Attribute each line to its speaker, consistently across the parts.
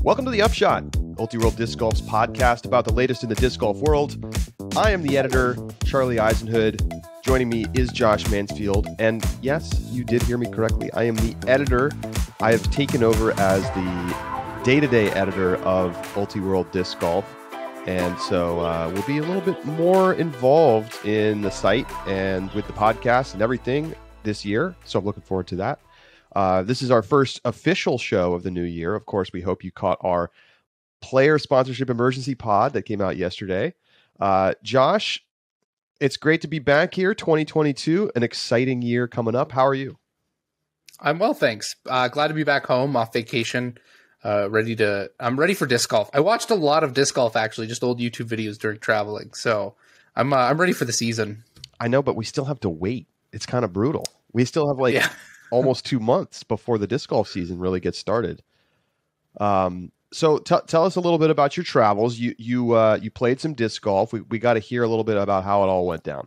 Speaker 1: Welcome to the Upshot, Multi-World Disc Golf's podcast about the latest in the disc golf world. I am the editor, Charlie Eisenhood. Joining me is Josh Mansfield. And yes, you did hear me correctly. I am the editor. I have taken over as the day-to-day editor of Multi-World Disc Golf. And so we'll be a little bit more involved in the site and with the podcast and everything this year. So I'm looking forward to that. This is our first official show of the new year. Of course, we hope you caught our player sponsorship emergency pod that came out yesterday. Josh, it's great to be back here. 2022, an exciting year coming up. How are you?
Speaker 2: I'm well, thanks. Glad to be back home off vacation. I'm ready for disc golf. I watched a lot of disc golf, actually, just old YouTube videos during traveling. So I'm ready for the season.
Speaker 1: I know, but we still have to wait. It's kind of brutal. We still have almost 2 months before the disc golf season really gets started. So tell us a little bit about your travels. You played some disc golf. We got to hear a little bit about how it all went down.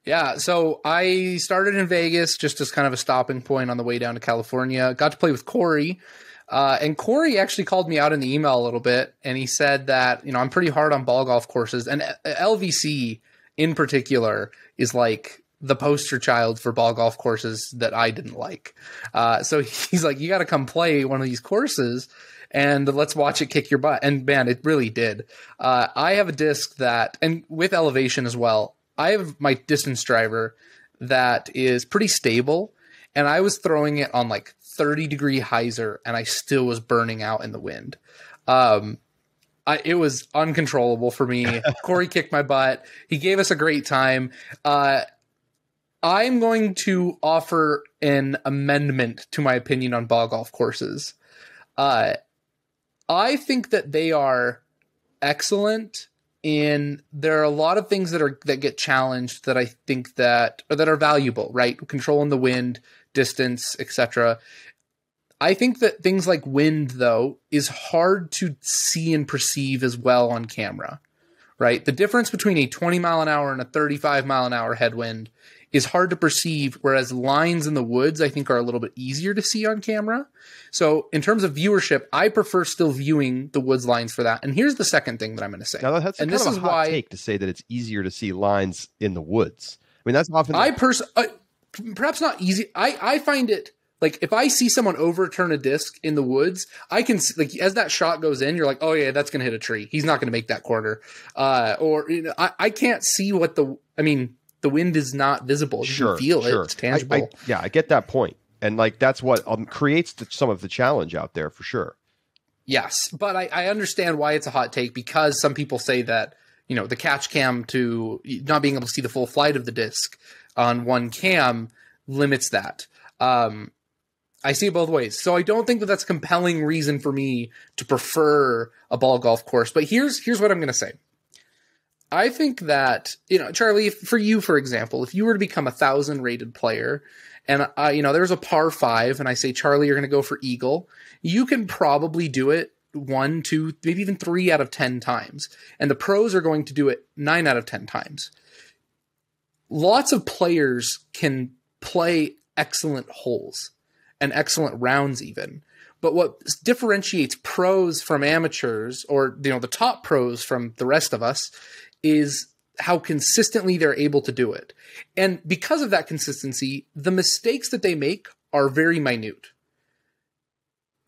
Speaker 2: Yeah, so I started in Vegas just as kind of a stopping point on the way down to California. Got to play with Corey. And Corey actually called me out in the email a little bit, and he said that, I'm pretty hard on ball golf courses, and LVC in particular is like the poster child for ball golf courses that I didn't like. So he's like, you got to come play one of these courses and let's watch it kick your butt. And man, it really did. I have a disc that, and with elevation as well, I have my distance driver that is pretty stable. And I was throwing it on like 30-degree hyzer and I still was burning out in the wind. It was uncontrollable for me. Corey kicked my butt. He gave us a great time. I'm going to offer an amendment to my opinion on ball golf courses. I think that they are excellent there are a lot of things that get challenged that I think that are valuable, right? Controlling the wind, distance, etc. I think that things like wind, though, is hard to see and perceive as well on camera, right? The difference between a 20 mile an hour and a 35 mile an hour headwind is hard to perceive, whereas lines in the woods, I think, are a little bit easier to see on camera. So in terms of viewership, I prefer still viewing the woods lines for that. And here's the second thing that I'm going to say.
Speaker 1: Now, that's kind of a hot take to say that it's easier to see lines in the woods. I mean, that's often...
Speaker 2: perhaps not easy. I find it, like, if I see someone overturn a disc in the woods, I can, like, as that shot goes in, you're like, oh yeah, that's going to hit a tree. He's not going to make that corner. I can't see what the wind is not visible. You can feel it. It's tangible.
Speaker 1: I get that point. And like, that's what creates some of the challenge out there for sure.
Speaker 2: Yes. But I understand why it's a hot take, because some people say that, the catch cam to not being able to see the full flight of the disc on one cam limits that. I see it both ways. So I don't think that that's a compelling reason for me to prefer a ball golf course. But here's what I'm going to say. I think that, Charlie, for you, for example, if you were to become 1,000 rated player and, there's a par 5 and I say, Charlie, you're going to go for eagle, you can probably do it 1, 2, maybe even 3 out of 10 times. And the pros are going to do it 9 out of 10 times. Lots of players can play excellent holes and excellent rounds even. But what differentiates pros from amateurs, or, the top pros from the rest of us, is how consistently they're able to do it. And because of that consistency, the mistakes that they make are very minute.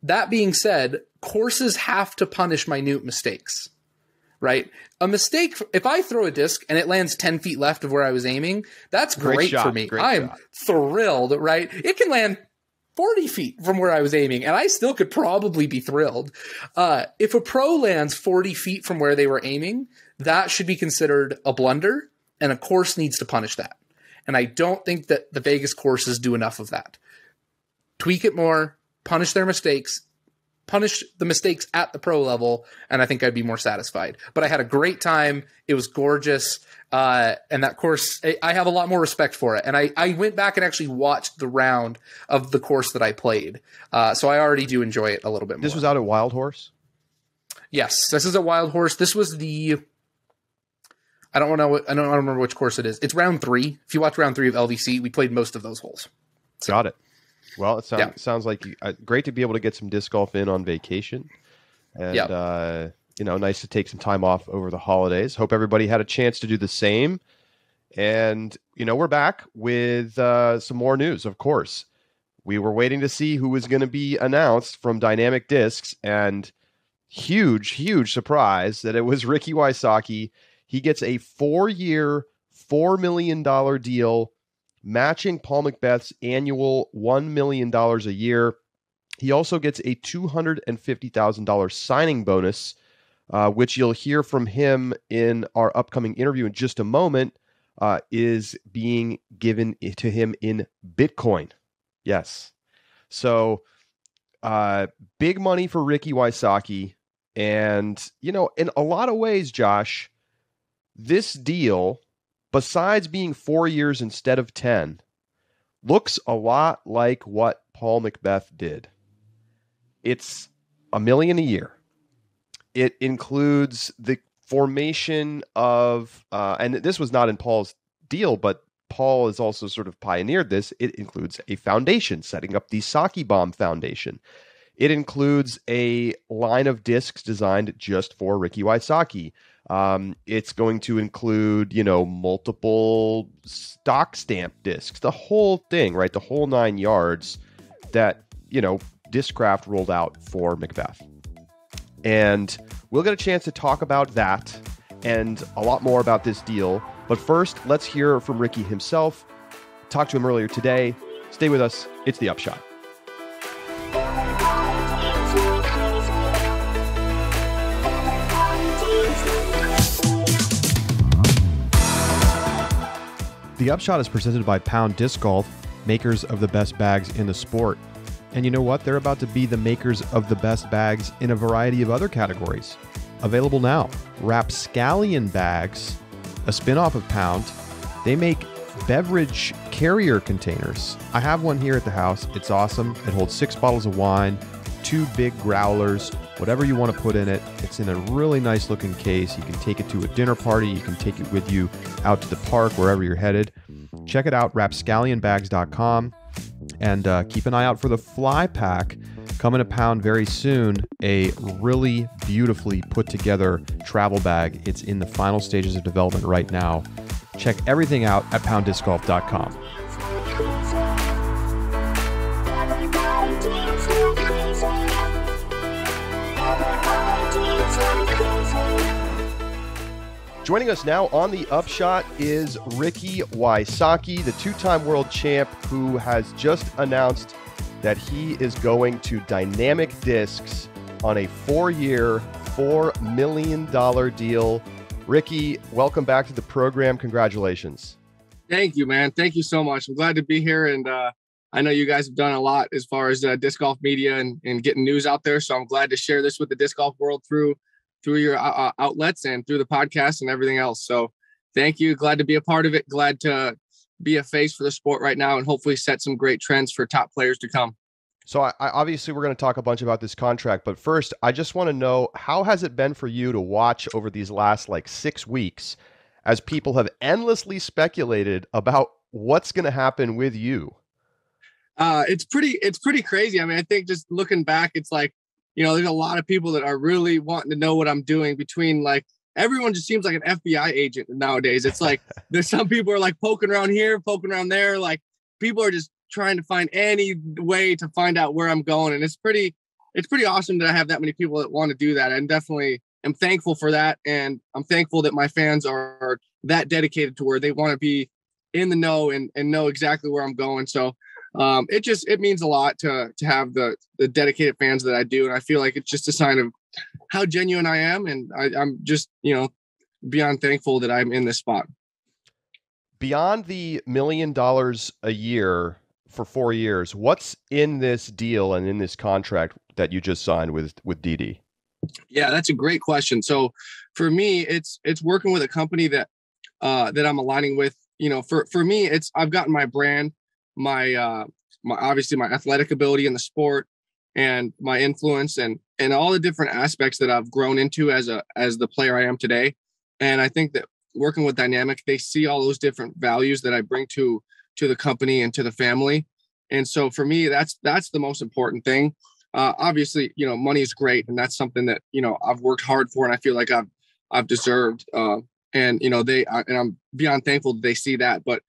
Speaker 2: That being said, courses have to punish minute mistakes, right? A mistake, if I throw a disc and it lands 10 feet left of where I was aiming, that's great for me. I'm thrilled, right? It can land 40 feet from where I was aiming, and I still could probably be thrilled. If a pro lands 40 feet from where they were aiming, that should be considered a blunder, and a course needs to punish that. And I don't think that the Vegas courses do enough of that. Tweak it more, punish their mistakes, punish the mistakes at the pro level, and I think I'd be more satisfied. But I had a great time. It was gorgeous. And that course, I have a lot more respect for it. And I went back and actually watched the round of the course that I played. So I already do enjoy it a little bit more.
Speaker 1: This was out at Wild Horse?
Speaker 2: Yes, this is at Wild Horse. This was the I don't remember which course it is. It's round 3. If you watch round 3 of LVC, we played most of those holes.
Speaker 1: So, got it. Well, it sounds like great to be able to get some disc golf in on vacation, and nice to take some time off over the holidays. Hope everybody had a chance to do the same. And we're back with some more news. Of course, we were waiting to see who was going to be announced from Dynamic Discs, and huge surprise that it was Ricky Wysocki. He gets a 4-year, $4 million deal, matching Paul McBeth's annual $1 million a year. He also gets a $250,000 signing bonus, which you'll hear from him in our upcoming interview in just a moment, is being given to him in Bitcoin. Yes. So big money for Ricky Wysocki. And, in a lot of ways, Josh, this deal, besides being 4 years instead of 10, looks a lot like what Paul McBeth did. It's $1 million a year. It includes the formation of, and this was not in Paul's deal, but Paul has also sort of pioneered this. It includes a foundation, setting up the Saki Bomb Foundation. It includes a line of discs designed just for Ricky Wysocki. It's going to include, multiple stock stamp discs, the whole thing, right? The whole 9 yards that, Discraft rolled out for McBeth. And we'll get a chance to talk about that and a lot more about this deal. But first, let's hear from Ricky himself. Talked to him earlier today. Stay with us. It's The Upshot. The Upshot is presented by Pound Disc Golf, makers of the best bags in the sport. And you know what? They're about to be the makers of the best bags in a variety of other categories. Available now. Rapscallion bags, a spin-off of Pound. They make beverage carrier containers. I have one here at the house. It's awesome. It holds 6 bottles of wine, 2 big growlers, whatever you want to put in it. It's in a really nice looking case. You can take it to a dinner party. You can take it with you out to the park, wherever you're headed. Check it out, rapscallionbags.com. And keep an eye out for the Fly Pack coming to Pound very soon. A really beautifully put together travel bag. It's in the final stages of development right now. Check everything out at pounddiscgolf.com. Joining us now on The Upshot is Ricky Wysocki, the 2-time world champ who has just announced that he is going to Dynamic Discs on a 4-year, $4 million deal. Ricky, welcome back to the program. Congratulations.
Speaker 3: Thank you, man. Thank you so much. I'm glad to be here. And I know you guys have done a lot as far as disc golf media and getting news out there. So I'm glad to share this with the disc golf world through your outlets and through the podcast and everything else. So thank you. Glad to be a part of it. Glad to be a face for the sport right now and hopefully set some great trends for top players to come.
Speaker 1: So I obviously we're going to talk a bunch about this contract, but first I just want to know, how has it been for you to watch over these last 6 weeks as people have endlessly speculated about what's going to happen with you?
Speaker 3: It's pretty crazy. I mean, I think just looking back, it's like, there's a lot of people that are really wanting to know what I'm doing. Between everyone just seems like an FBI agent nowadays. It's like there's some people are poking around here, poking around there. People are just trying to find any way to find out where I'm going. And it's pretty awesome that I have that many people that want to do that. And definitely am thankful for that. And I'm thankful that my fans are that dedicated to where they want to be in the know and know exactly where I'm going. So it means a lot to have the dedicated fans that I do. And I feel like it's just a sign of how genuine I am. And I'm just, beyond thankful that I'm in this spot.
Speaker 1: Beyond the $1 million a year for 4 years, what's in this deal and in this contract that you just signed with DD?
Speaker 3: Yeah, that's a great question. So for me, it's working with a company that I'm aligning with. For me, I've gotten my brand, my obviously my athletic ability in the sport and my influence and all the different aspects that I've grown into as the player I am today. And I think that working with Dynamic, they see all those different values that I bring to the company and to the family. And so for me, that's the most important thing. Obviously, money is great, and that's something that I've worked hard for, and I feel like I've deserved. And I'm beyond thankful that they see that. But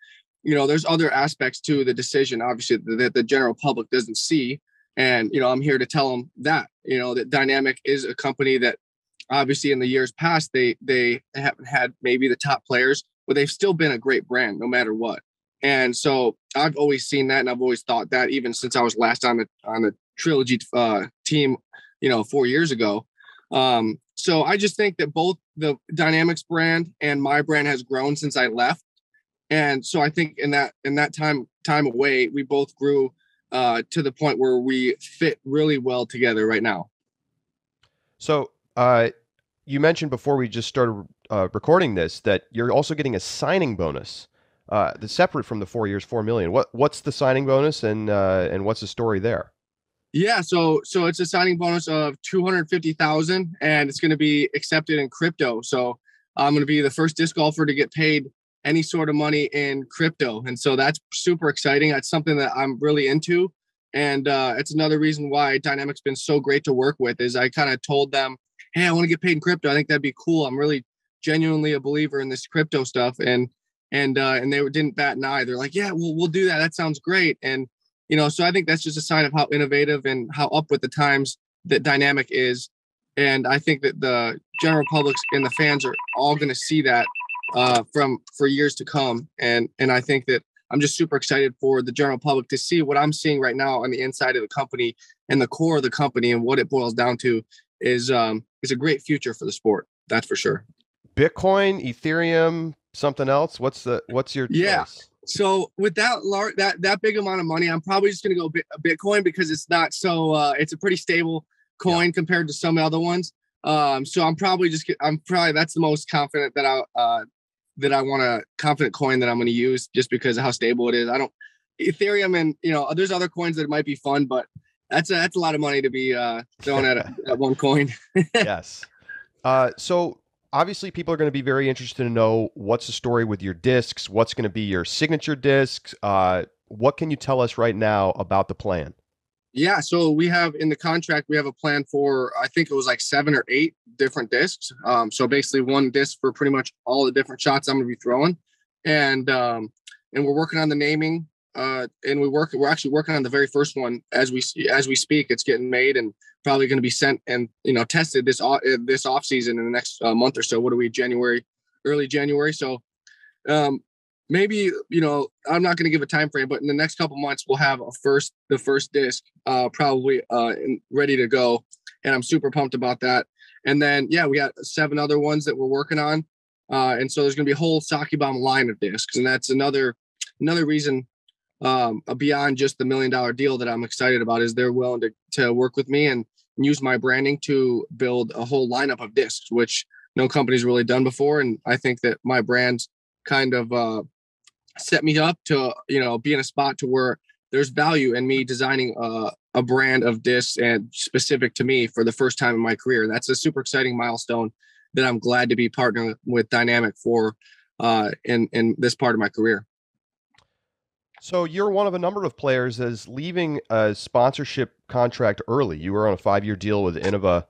Speaker 3: there's other aspects to the decision, obviously, that the general public doesn't see. And I'm here to tell them that that Dynamic is a company that obviously in the years past they haven't had maybe the top players, but they've still been a great brand no matter what. And so I've always seen that, and I've always thought that, even since I was last on the Trilogy team, 4 years ago. So I just think that both the Dynamics brand and my brand has grown since I left. And so I think in that time away, we both grew to the point where we fit really well together right now.
Speaker 1: So you mentioned before we just started recording this that you're also getting a signing bonus that's separate from the 4 years, $4 million. What's the signing bonus, and what's the story there?
Speaker 3: Yeah, so it's a signing bonus of $250,000, and it's going to be accepted in crypto. So I'm going to be the first disc golfer to get paid any sort of money in crypto, and so that's super exciting. That's something that I'm really into, and it's another reason why Dynamic's been so great to work with. Is I kind of told them, hey, I want to get paid in crypto. I think that'd be cool. I'm really genuinely a believer in this crypto stuff, and they didn't bat an eye. They're like, yeah, we'll do that. That sounds great. And so I think that's just a sign of how innovative and how up with the times that Dynamic is. And I think that the general public and the fans are all going to see that for years to come. And I think that I'm just super excited for the general public to see what I'm seeing right now on the inside of the company and the core of the company, and what it boils down to is a great future for the sport. That's for sure.
Speaker 1: Bitcoin, Ethereum, something else. What's your choice?
Speaker 3: So with that big amount of money, I'm probably just going to go Bitcoin, because it's not so it's a pretty stable coin compared to some other ones. So I'm probably that's the most confident that I want a confident coin that I'm going to use, just because of how stable it is. I don't Ethereum, and there's other coins that might be fun, but that's a lot of money to be throwing at one coin.
Speaker 1: Yes. So obviously people are going to be very interested to know what's the story with your discs, what's going to be your signature discs. What can you tell us right now about the plan?
Speaker 3: Yeah, so we have in the contract, we have a plan for, I think it was like 7 or 8 different discs. So basically one disc for pretty much all the different shots I'm going to be throwing. And we're working on the naming. And we're actually working on the very first one as we speak. It's getting made and probably going to be sent and tested this off season in the next month or so. What are we, early January? So maybe I'm not going to give a time frame, but in the next couple months we'll have the first disc probably ready to go, and I'm super pumped about that. And then we got 7 other ones that we're working on, and so there's going to be a whole Saki Bomb line of discs, and that's another reason. Beyond just the $1 million deal that I'm excited about is they're willing to work with me and use my branding to build a whole lineup of discs, which no company's really done before. And I think that my brand's kind of set me up to, be in a spot to where there's value in me designing a brand of discs and specific to me for the first time in my career. That's a super exciting milestone that I'm glad to be partnering with Dynamic for in this part of my career.
Speaker 1: So you're one of a number of players that's leaving a sponsorship contract early. You were on a 5-year deal with Innova.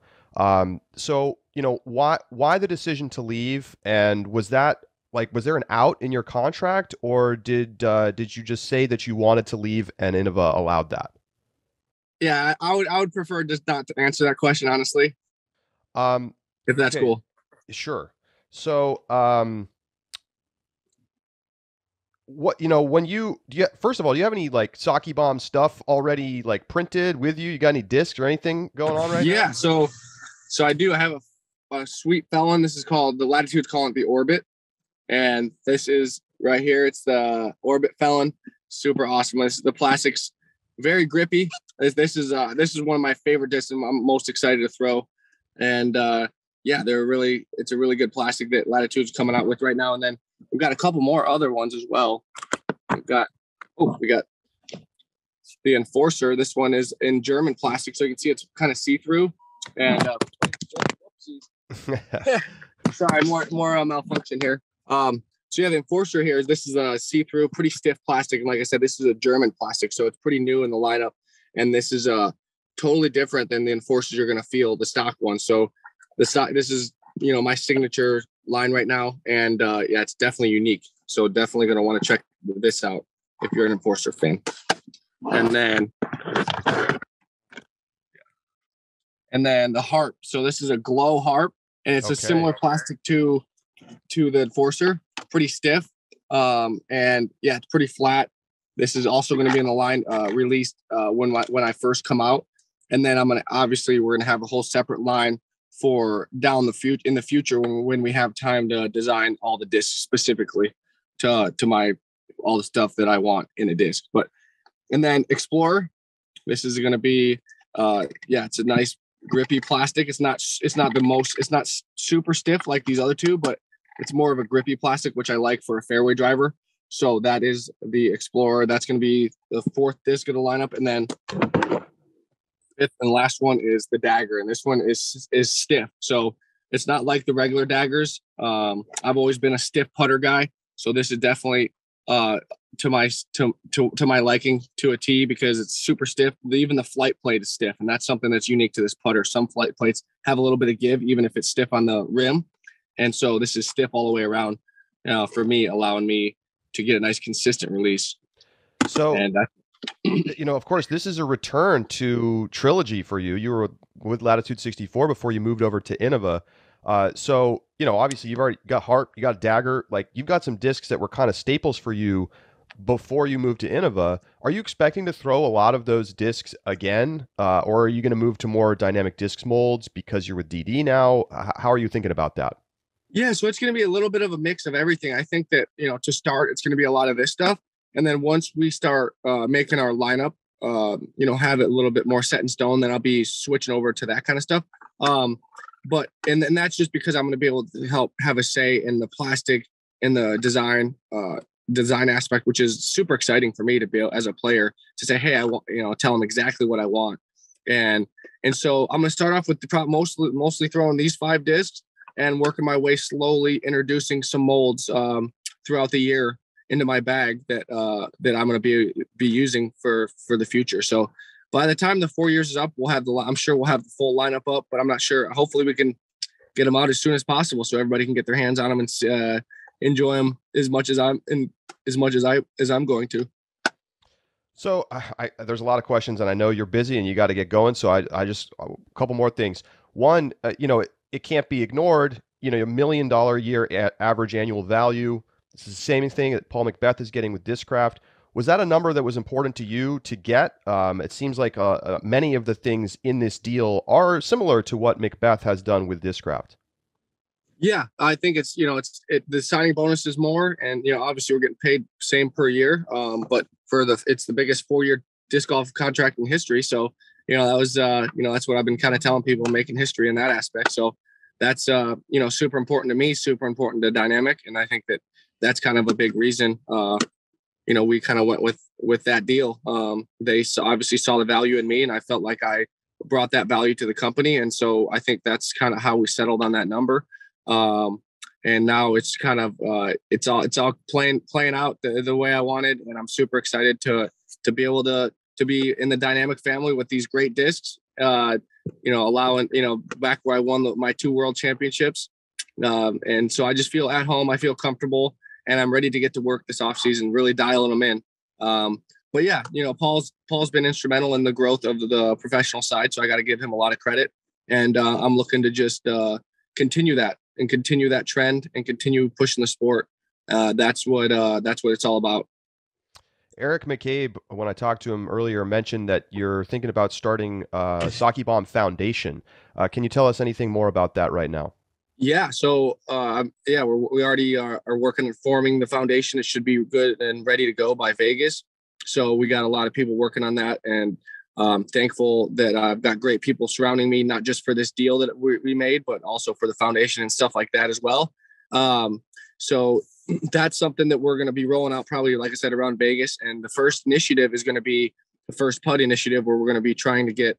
Speaker 1: So, why the decision to leave? And was there an out in your contract, or did you just say that you wanted to leave and Innova allowed that?
Speaker 3: Yeah, I would prefer just not to answer that question, honestly. If that's
Speaker 1: okay.
Speaker 3: Cool.
Speaker 1: Sure. So, first of all, do you have any Saki Bomb stuff already printed with you? You got any discs or anything going on right now?
Speaker 3: Yeah. So I do. I have a sweet felon. This is called the Latitude's calling it the Orbit. And this is right here. It's the Orbit Felon. Super awesome. This is the plastic's very grippy. This is one of my favorite discs I'm most excited to throw. And it's a really good plastic that Latitude's coming out with right now. And then we've got a couple more other ones as well. We got the Enforcer. This one is in German plastic, so you can see it's kind of see-through. And sorry, more malfunction here. So yeah, the Enforcer here, this is a see-through, pretty stiff plastic. And like I said, this is a German plastic, so it's pretty new in the lineup. And this is totally different than the Enforcers you're going to feel, the stock one. So this is, my signature line right now. And yeah, it's definitely unique. So definitely going to want to check this out if you're an Enforcer fan. And then the harp. So this is a glow harp, and it's a similar plastic to the Enforcer, pretty stiff. And yeah, it's pretty flat. This is also going to be in the line released when I first come out. And then we're going to have a whole separate line for in the future when we have time to design all the discs specifically to all the stuff that I want in a disc. And then Explorer, this is going to be it's a nice grippy plastic. It's not super stiff like these other two, but it's more of a grippy plastic, which I like for a fairway driver. So that is the Explorer. That's going to be the fourth disc of the lineup. And then fifth and last one is the Dagger. And this one is stiff. So it's not like the regular daggers. I've always been a stiff putter guy. So this is definitely to my liking to a T, because it's super stiff. Even the flight plate is stiff, and that's something that's unique to this putter. Some flight plates have a little bit of give, even if it's stiff on the rim, and so this is stiff all the way around. For me, allowing me to get a nice consistent release.
Speaker 1: So, of course, this is a return to Trilogy for you. You were with Latitude 64 before you moved over to Innova. So, obviously you've already got Harp, you got Dagger, like you've got some discs that were kind of staples for you before you moved to Innova. Are you expecting to throw a lot of those discs again? Or are you going to move to more dynamic discs molds because you're with DD now? How are you thinking about that?
Speaker 3: Yeah, so it's going to be a little bit of a mix of everything. I think that, to start, it's going to be a lot of this stuff. And then once we start making our lineup, have it a little bit more set in stone, then I'll be switching over to that kind of stuff. But that's just because I'm going to be able to help have a say in the plastic and the design aspect, which is super exciting for me to be able, as a player, to say, hey, I want, tell them exactly what I want. And so I'm going to start off with mostly throwing these 5 discs and working my way slowly, introducing some molds throughout the year into my bag that I'm going to be using for the future. So by the time the 4 years is up, I'm sure we'll have the full lineup up, but I'm not sure. Hopefully we can get them out as soon as possible so everybody can get their hands on them and enjoy them as much as I'm going to.
Speaker 1: So there's a lot of questions, and I know you're busy and you got to get going. So I just a couple more things. One, it can't be ignored. $1 million a year average annual value. This is the same thing that Paul McBeth is getting with Discraft. Was that a number that was important to you to get? It seems like many of the things in this deal are similar to what McBeth has done with Discraft.
Speaker 3: Yeah, I think it's the signing bonus is more, and obviously we're getting paid same per year. But it's the biggest 4-year disc golf contract in history. So that was that's what I've been kind of telling people, making history in that aspect. So that's super important to me, super important to Dynamic, and I think that's kind of a big reason. We kind of went with that deal. They obviously saw the value in me, and I felt like I brought that value to the company. And so I think that's kind of how we settled on that number. And now it's kind of, it's all playing out the way I wanted. And I'm super excited to be able to be in the Dynamic family with these great discs, allowing, back where I won my 2 world championships. And so I just feel at home. I feel comfortable, and I'm ready to get to work this offseason, really dialing them in. But yeah, Paul's been instrumental in the growth of the professional side, so I got to give him a lot of credit. And I'm looking to just continue that trend and continue pushing the sport. That's what it's all about.
Speaker 1: Eric McCabe, when I talked to him earlier, mentioned that you're thinking about starting Saki Bomb Foundation. Can you tell us anything more about that right now?
Speaker 3: Yeah. So, we already are working on forming the foundation. It should be good and ready to go by Vegas. So we got a lot of people working on that, and thankful that I've got great people surrounding me, not just for this deal that we made, but also for the foundation and stuff like that as well. So that's something that we're going to be rolling out probably, like I said, around Vegas. And the first initiative is going to be the first putt initiative, where we're going to be trying to get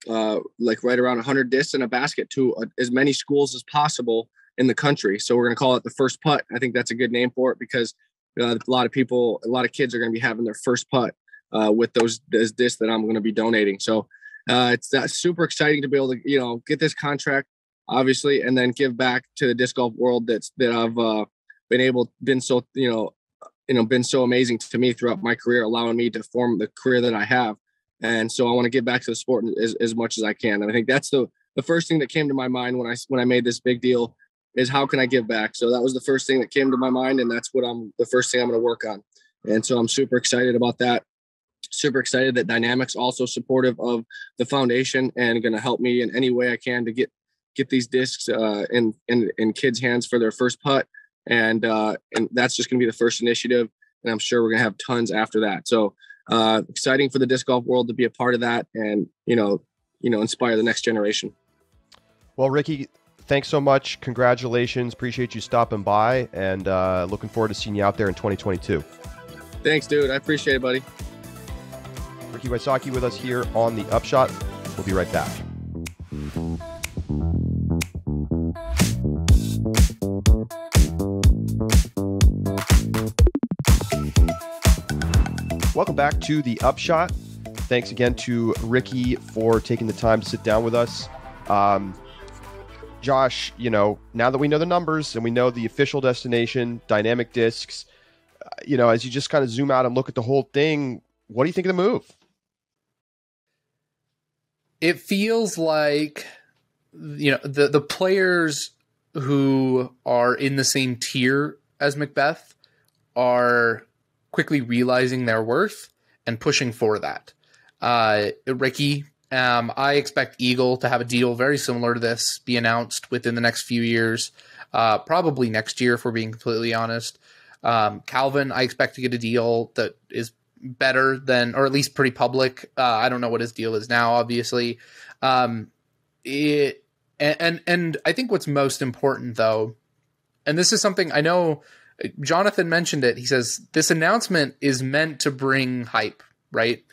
Speaker 3: right around 100 discs in a basket to as many schools as possible in the country. So we're going to call it the first putt. I think that's a good name for it because a lot of kids are going to be having their first putt with those discs that I'm going to be donating. So it's super exciting to be able to, get this contract, obviously, and then give back to the disc golf world that I've been so amazing to me throughout my career, allowing me to form the career that I have. And so I want to give back to the sport as much as I can. And I think that's the first thing that came to my mind when I made this big deal is how can I give back? So that was the first thing that came to my mind. And that's the first thing I'm going to work on. And so I'm super excited about that. Super excited that Dynamics also supportive of the foundation and going to help me in any way I can to get these discs in kids' hands for their first putt. And that's just going to be the first initiative. And I'm sure we're going to have tons after that. So exciting for the disc golf world to be a part of that and, inspire the next generation.
Speaker 1: Well, Ricky, thanks so much. Congratulations. Appreciate you stopping by and looking forward to seeing you out there in 2022.
Speaker 3: Thanks, dude. I appreciate it, buddy.
Speaker 1: Ricky Wysocki with us here on the Upshot. We'll be right back. Welcome back to the Upshot. Thanks again to Ricky for taking the time to sit down with us. Josh, now that we know the numbers and we know the official destination, Dynamic Discs, as you just kind of zoom out and look at the whole thing, what do you think of the move?
Speaker 2: It feels like, the players who are in the same tier as Macbeth are quickly realizing their worth and pushing for that. Ricky, I expect Eagle to have a deal very similar to this be announced within the next few years, probably next year, if we're being completely honest. Calvin, I expect to get a deal that is better than, or at least pretty public. I don't know what his deal is now, obviously. And I think what's most important, though, and this is something I know Jonathan mentioned it. He says this announcement is meant to bring hype, right?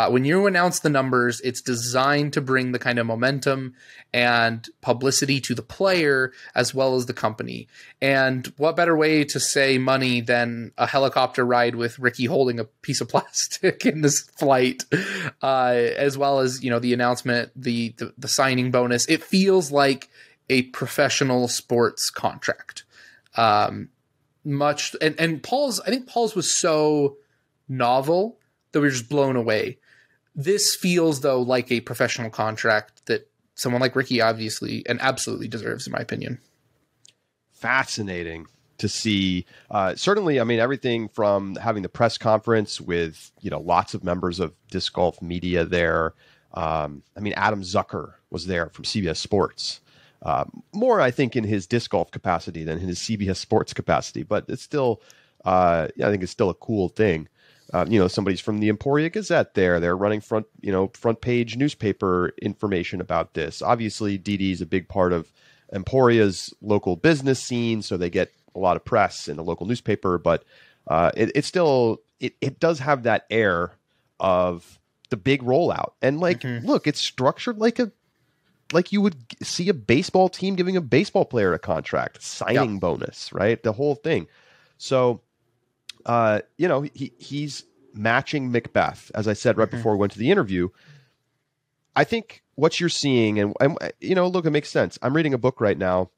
Speaker 2: When you announce the numbers, it's designed to bring the kind of momentum and publicity to the player as well as the company. And what better way to say money than a helicopter ride with Ricky holding a piece of plastic in this flight, as well as, the announcement, the signing bonus. It feels like a professional sports contract. Much and Paul's, I think Paul's was so novel that we were just blown away. This feels, though, like a professional contract that someone like Ricky obviously and absolutely deserves, in my opinion.
Speaker 1: Fascinating to see. Certainly, I mean, everything from having the press conference with, lots of members of disc golf media there. Adam Zucker was there from CBS Sports. More, I think, in his disc golf capacity than in his CBS Sports capacity, but it's still, I think it's still a cool thing. Somebody's from the Emporia Gazette there. They're running front page newspaper information about this. Obviously, DD is a big part of Emporia's local business scene, so they get a lot of press in the local newspaper, but it does have that air of the big rollout. And look, it's structured like you would see a baseball team giving a baseball player a contract, signing bonus, right? The whole thing. So, he's matching Macbeth, as I said right before we went to the interview. I think what you're seeing, and look, it makes sense. I'm reading a book right now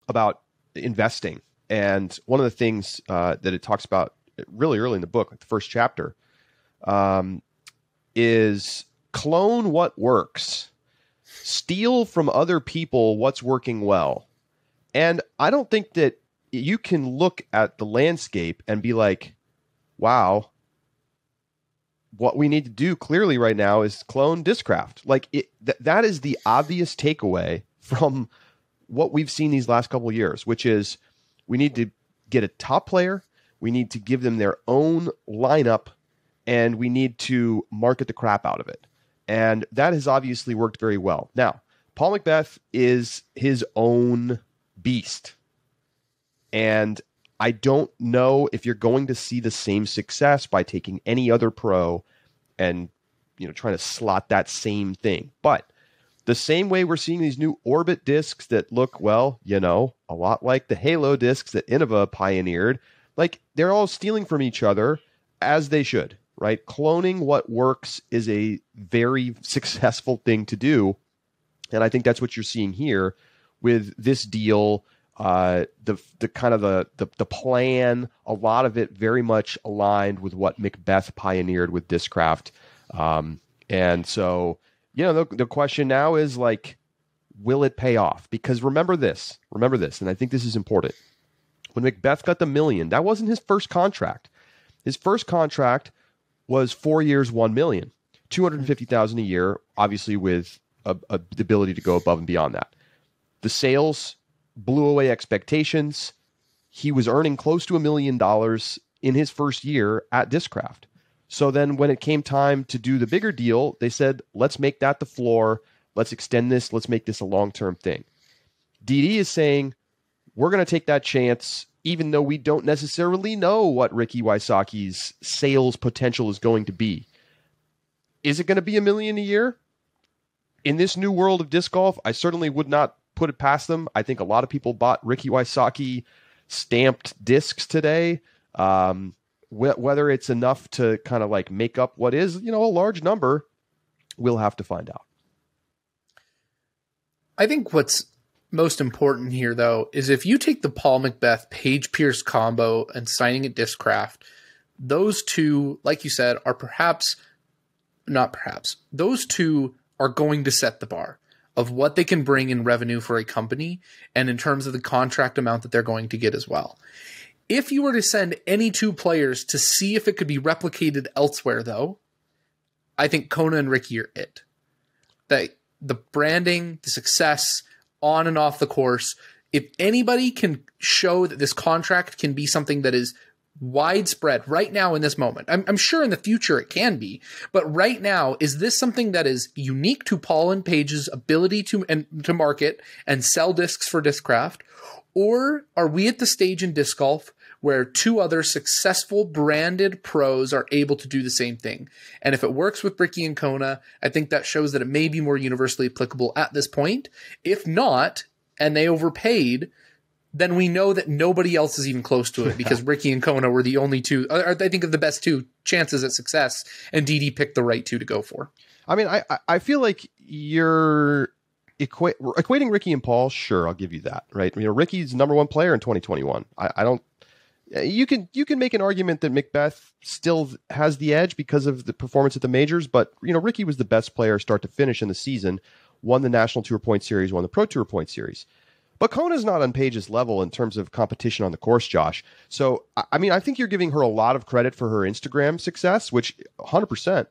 Speaker 1: about investing, and one of the things that it talks about really early in the book, like the first chapter, is clone what works. Steal from other people what's working well. And I don't think that you can look at the landscape and be like, wow, what we need to do clearly right now is clone Discraft. That is the obvious takeaway from what we've seen these last couple of years, which is we need to get a top player. We need to give them their own lineup, and we need to market the crap out of it. And that has obviously worked very well. Now, Paul Macbeth is his own beast. And I don't know if you're going to see the same success by taking any other pro and, trying to slot that same thing. But The same way we're seeing these new Orbit discs that look, well, a lot like the Halo discs that Innova pioneered. Like, they're all stealing from each other, as they should, right? Cloning what works is a very successful thing to do. And I think that's what you're seeing here with this deal. The kind of the plan, a lot of it very much aligned with what Macbeth pioneered with Discraft. And so, the question now is like, will it pay off? Because remember this, and I think this is important. When Macbeth got the $1 million, that wasn't his first contract. His first contract was 4 years, $1 million, $250,000 a year, obviously with the ability to go above and beyond that. The sales blew away expectations. He was earning close to $1 million in his first year at Discraft. So then when it came time to do the bigger deal, they said, let's make that the floor. Let's extend this. Let's make this a long-term thing. DD is saying, we're going to take that chance, even though we don't necessarily know what Ricky Wysocki's sales potential is going to be. Is it going to be $1 million a year? In this new world of disc golf, I certainly would not put it past them. I think a lot of people bought Ricky Wysocki stamped discs today. Whether it's enough to kind of like make up what is, a large number, we'll have to find out.
Speaker 2: I think what's most important here, though, is if you take the Paul Macbeth Paige Pierce combo and signing at Discraft, those two, like you said, are those two are going to set the bar of what they can bring in revenue for a company and in terms of the contract amount that they're going to get as well. If you were to send any two players to see if it could be replicated elsewhere, though, I think Kona and Ricky are it. The branding, the success on and off the course, if anybody can show that this contract can be something that is widespread right now in this moment, I'm sure in the future it can be, but right now, is this something that is unique to Paul and Paige's ability to market and sell discs for Discraft? Or are we at the stage in disc golf where two other successful branded pros are able to do the same thing? And if it works with Ricky and Kona, I think that shows that it may be more universally applicable at this point. If not, and they overpaid, then we know that nobody else is even close to it because Ricky and Kona were the only two, I think, of the best two chances at success, and DD picked the right two to go for.
Speaker 1: I mean, I feel like you're equating Ricky and Paul. Sure, I'll give you that, right? Ricky's number one player in 2021. I don't. You can make an argument that Macbeth still has the edge because of the performance at the majors, but Ricky was the best player start to finish in the season, won the National Tour Point Series, won the Pro Tour Point Series. But Kona's not on Paige's level in terms of competition on the course, Josh. So, I mean, I think you're giving her a lot of credit for her Instagram success, which 100%.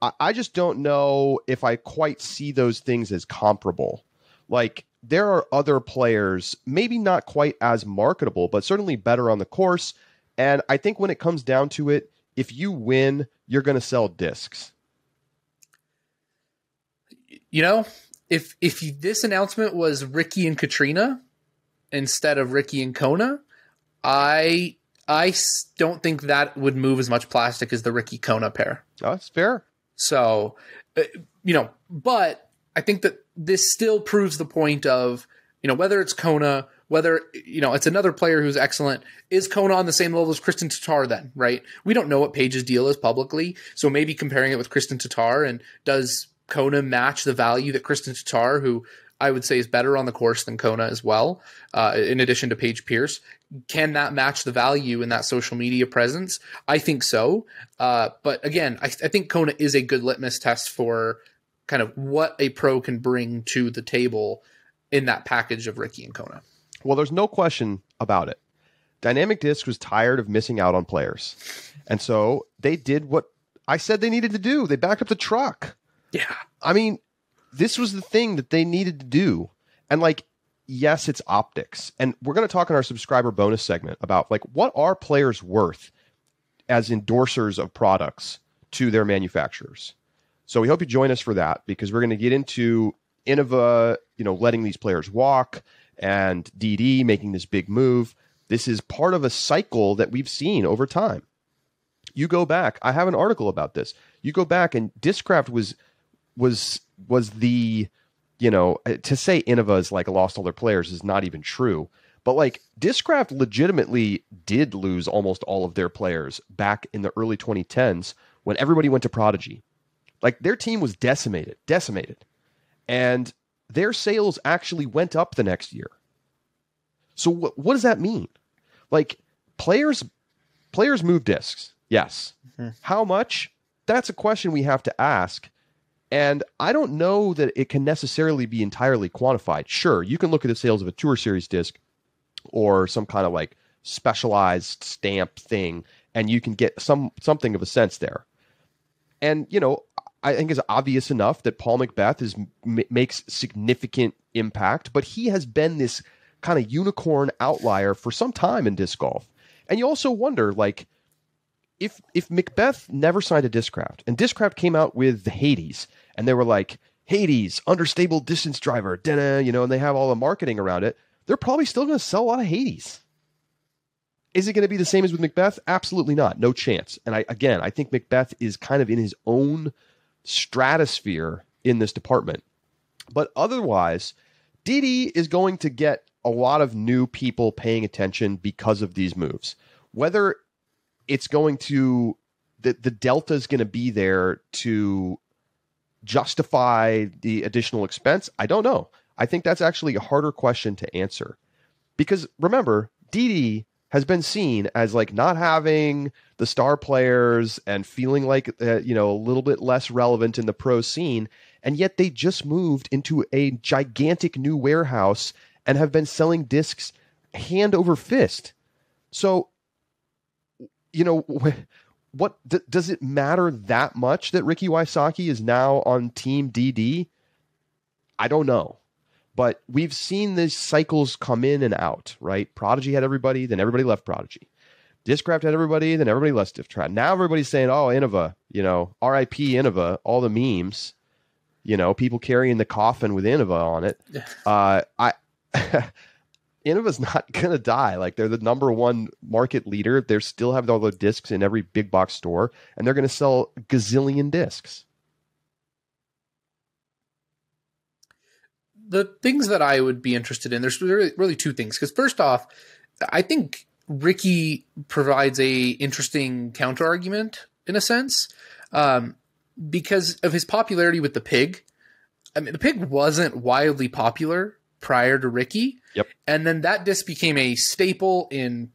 Speaker 1: I just don't know if I quite see those things as comparable. Like, there are other players, maybe not quite as marketable, but certainly better on the course. And I think when it comes down to it, if you win, you're going to sell discs.
Speaker 2: If this announcement was Ricky and Katrina instead of Ricky and Kona, I don't think that would move as much plastic as the Ricky Kona pair.
Speaker 1: Oh, that's fair.
Speaker 2: So, but I think that this still proves the point of, whether it's Kona, whether, it's another player who's excellent. Is Kona on the same level as Kristen Tatar then, right? We don't know what Paige's deal is publicly. So maybe comparing it with Kristen Tatar, and does Kona match the value that Kristen Tatar, who I would say is better on the course than Kona as well, in addition to Paige Pierce, can that match the value in that social media presence? I think so. But again, I think Kona is a good litmus test for kind of what a pro can bring to the table in that package of Ricky and Kona.
Speaker 1: Well, there's no question about it. Dynamic Disc was tired of missing out on players. And so they did what I said they needed to do. They backed up the truck.
Speaker 2: Yeah.
Speaker 1: I mean, this was the thing that they needed to do. And yes, it's optics. And we're going to talk in our subscriber bonus segment about what are players worth as endorsers of products to their manufacturers. So we hope you join us for that, because we're going to get into Innova, letting these players walk, and DD making this big move. This is part of a cycle that we've seen over time. You go back, I have an article about this. You go back, and Discraft was the to say Innova is like lost all their players is not even true. But like Discraft legitimately did lose almost all of their players back in the early 2010s when everybody went to Prodigy. Like their team was decimated. And their sales actually went up the next year. So what does that mean? Like players move discs. Yes. Mm-hmm. How much? That's a question we have to ask. And I don't know that it can necessarily be entirely quantified. Sure, you can look at the sales of a Tour Series disc or some kind of like specialized stamp thing, and you can get something of a sense there. And, I think it's obvious enough that Paul McBeth makes significant impact, but he has been this kind of unicorn outlier for some time in disc golf. And you also wonder, like, if McBeth never signed a Discraft, and Discraft came out with the Hades, and they were like, Hades, understable distance driver, and they have all the marketing around it, they're probably still going to sell a lot of Hades. Is it going to be the same as with McBeth? Absolutely not. No chance. And I think McBeth is kind of in his own stratosphere in this department. But otherwise, Didi is going to get a lot of new people paying attention because of these moves. Whether it's going to, the delta is going to be there to justify the additional expense, I don't know. I think that's actually a harder question to answer. Because remember, Didi has been seen as like not having the star players and feeling like, a little bit less relevant in the pro scene. And yet they just moved into a gigantic new warehouse and have been selling discs hand over fist. So, what does it matter that much that Ricky Wysocki is now on Team DD? I don't know. But we've seen these cycles come in and out, right? Prodigy had everybody, then everybody left Prodigy. Discraft had everybody, then everybody left Discraft. Now everybody's saying, oh, Innova, RIP Innova, all the memes, people carrying the coffin with Innova on it. Innova's not going to die. Like, they're the number one market leader. They still have all the discs in every big box store, and they're going to sell gazillion discs.
Speaker 2: The things that I would be interested in, there's really two things. Because first off, I think Ricky provides a interesting counter argument in a sense, because of his popularity with the Pig. I mean, the Pig wasn't wildly popular prior to Ricky.
Speaker 1: Yep.
Speaker 2: And then that disc became a staple in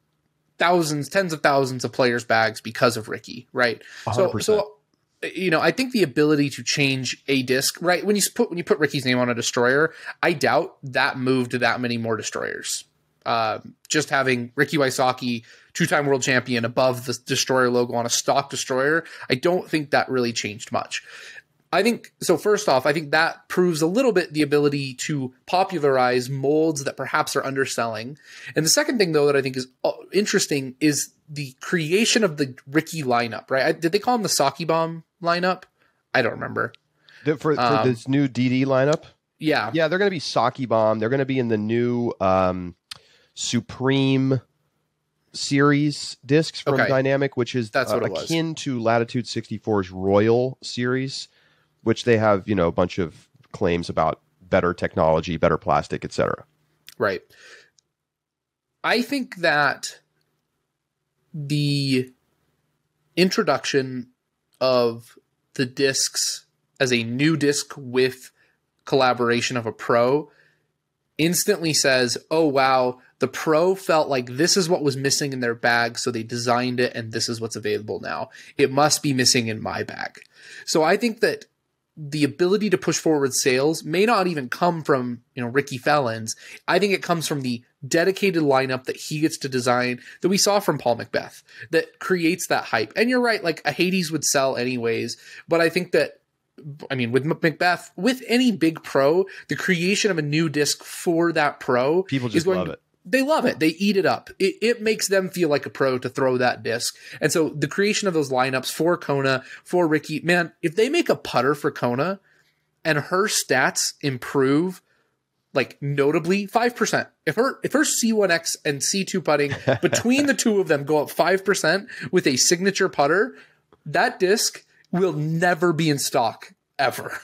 Speaker 2: tens of thousands of players' bags because of Ricky, right?
Speaker 1: 100%.
Speaker 2: So I think the ability to change a disc, right? When you put Ricky's name on a destroyer, I doubt that moved that many more destroyers. Just having Ricky Wysocki, two-time world champion, above the destroyer logo on a stock destroyer, I don't think that really changed much. I think so. First off, I think that proves a little bit the ability to popularize molds that perhaps are underselling. And the second thing, though, that I think is interesting is the creation of the Ricky lineup, right? Did they call him the Saki Bomb lineup? I don't remember.
Speaker 1: For this new DD lineup?
Speaker 2: Yeah.
Speaker 1: Yeah, they're going to be Saki Bomb. They're going to be in the new Supreme series discs from Dynamic, which is akin to Latitude 64's Royal series, which they have, a bunch of claims about better technology, better plastic, etc.
Speaker 2: Right. I think that the introduction of the discs as a new disc with collaboration of a pro instantly says, oh, wow, the pro felt like this is what was missing in their bag, so they designed it, and this is what's available now. It must be missing in my bag. So I think that the ability to push forward sales may not even come from, Ricky Fellons. I think it comes from the dedicated lineup that he gets to design that we saw from Paul McBeth that creates that hype. And you're right, like a Hades would sell anyways, but I think that, with McBeth, with any big pro, the creation of a new disc for that pro,
Speaker 1: people just love it.
Speaker 2: They love it. They eat it up. It makes them feel like a pro to throw that disc. And so the creation of those lineups for Kona, for Ricky, man, if they make a putter for Kona and her stats improve, like notably 5%, if her C1X and C2 putting between the two of them go up 5% with a signature putter, that disc will never be in stock ever.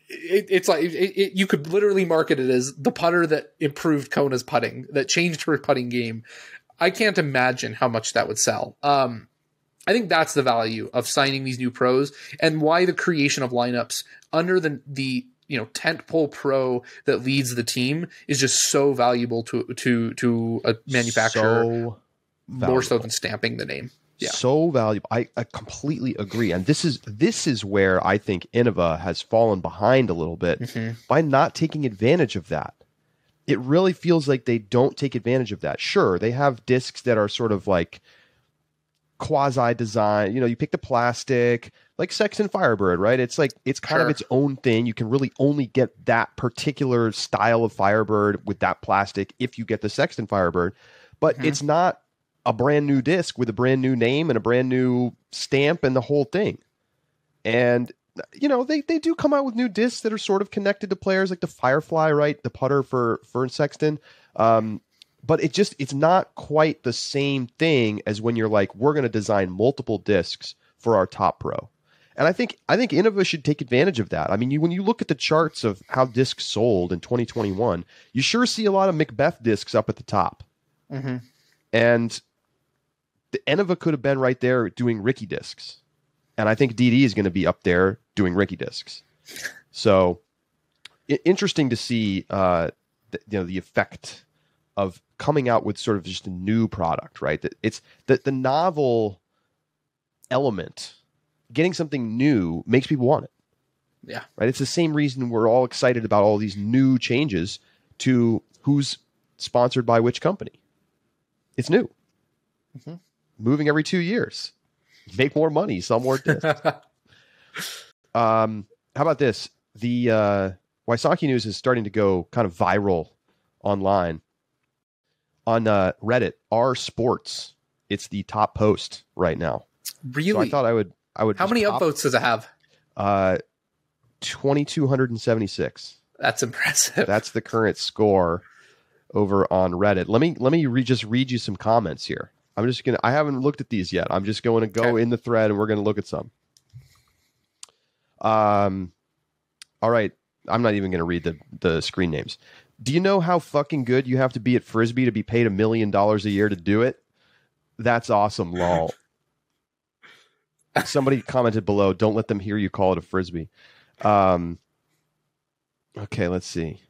Speaker 2: it's like you could literally market it as the putter that improved Kona's putting, that changed her putting game. I can't imagine how much that would sell. I think that's the value of signing these new pros, and why the creation of lineups under the tentpole pro that leads the team is just so valuable to a manufacturer, more so than stamping the name. Yeah.
Speaker 1: So valuable. I completely agree. And this is where I think Innova has fallen behind a little bit by not taking advantage of that. It really feels like they don't take advantage of that. Sure, they have discs that are sort of like quasi-design. You pick the plastic, like Sexton Firebird, right? It's like it's kind of its own thing. You can really only get that particular style of Firebird with that plastic if you get the Sexton Firebird. But it's not a brand new disc with a brand new name and a brand new stamp and the whole thing. And, they do come out with new discs that are sort of connected to players, like the Firefly, right? The putter for Sexton. But it's not quite the same thing as when you're like, we're going to design multiple discs for our top pro. And I think Innova should take advantage of that. I mean, when you look at the charts of how discs sold in 2021, you sure see a lot of Macbeth discs up at the top. And the Innova could have been right there doing Ricky discs. And I think DD is going to be up there doing Ricky discs. So interesting to see the effect of coming out with sort of just a new product, right? That it's the novel element, getting something new makes people want it.
Speaker 2: Yeah.
Speaker 1: Right. It's the same reason we're all excited about all these new changes to who's sponsored by which company. It's new. Moving every 2 years. Make more money, sell more discs. How about this? The Wysocki news is starting to go kind of viral online. On Reddit, R Sports, it's the top post right now.
Speaker 2: Really?
Speaker 1: So I thought I would.
Speaker 2: How many upvotes does it have?
Speaker 1: 2,276.
Speaker 2: That's impressive.
Speaker 1: That's the current score over on Reddit. Let me just read you some comments here. I haven't looked at these yet. I'm just going to go in the thread and we're going to look at some. All right. I'm not even going to read the screen names. Do you know how fucking good you have to be at Frisbee to be paid $1 million a year to do it? That's awesome, lol. Somebody commented below, don't let them hear you call it a Frisbee. Okay, let's see.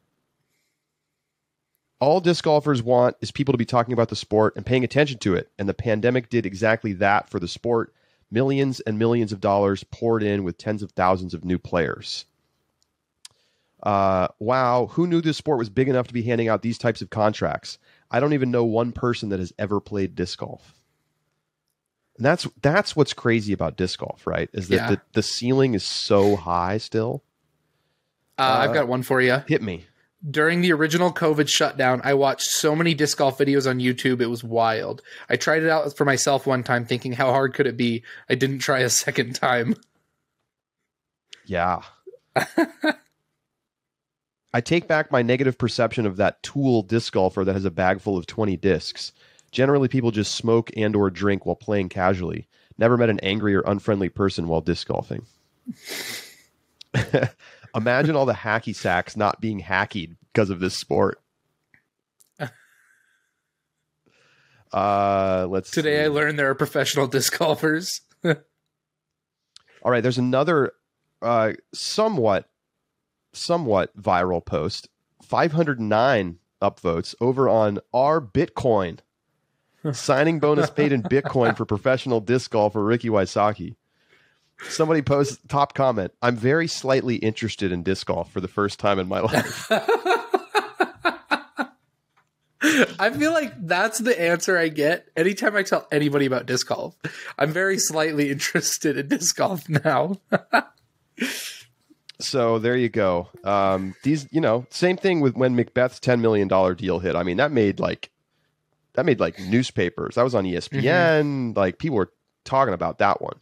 Speaker 1: All disc golfers want is people to be talking about the sport and paying attention to it. And the pandemic did exactly that for the sport. Millions and millions of dollars poured in with tens of thousands of new players. Wow, who knew this sport was big enough to be handing out these types of contracts? I don't even know one person that has ever played disc golf. And that's what's crazy about disc golf, right? Is that the ceiling is so high still.
Speaker 2: I've got one for you.
Speaker 1: Hit me.
Speaker 2: During the original COVID shutdown, I watched so many disc golf videos on YouTube. It was wild. I tried it out for myself one time thinking, how hard could it be? I didn't try a second time.
Speaker 1: Yeah. I take back my negative perception of that tool disc golfer that has a bag full of 20 discs. Generally, people just smoke and or drink while playing casually. Never met an angry or unfriendly person while disc golfing. Imagine all the hacky sacks not being hacky because of this sport. Let's
Speaker 2: Today
Speaker 1: see.
Speaker 2: I learned there are professional disc golfers.
Speaker 1: All right, there's another somewhat viral post. 509 upvotes over on our Bitcoin. Signing bonus paid in Bitcoin for professional disc golfer Ricky Wysocki. Somebody posts top comment. I'm very slightly interested in disc golf for the first time in my life.
Speaker 2: I feel like that's the answer I get anytime I tell anybody about disc golf. I'm very slightly interested in disc golf now.
Speaker 1: So there you go. These, same thing with when Macbeth's $10 million deal hit. I mean, that made like newspapers. That was on ESPN. Like people were talking about that one.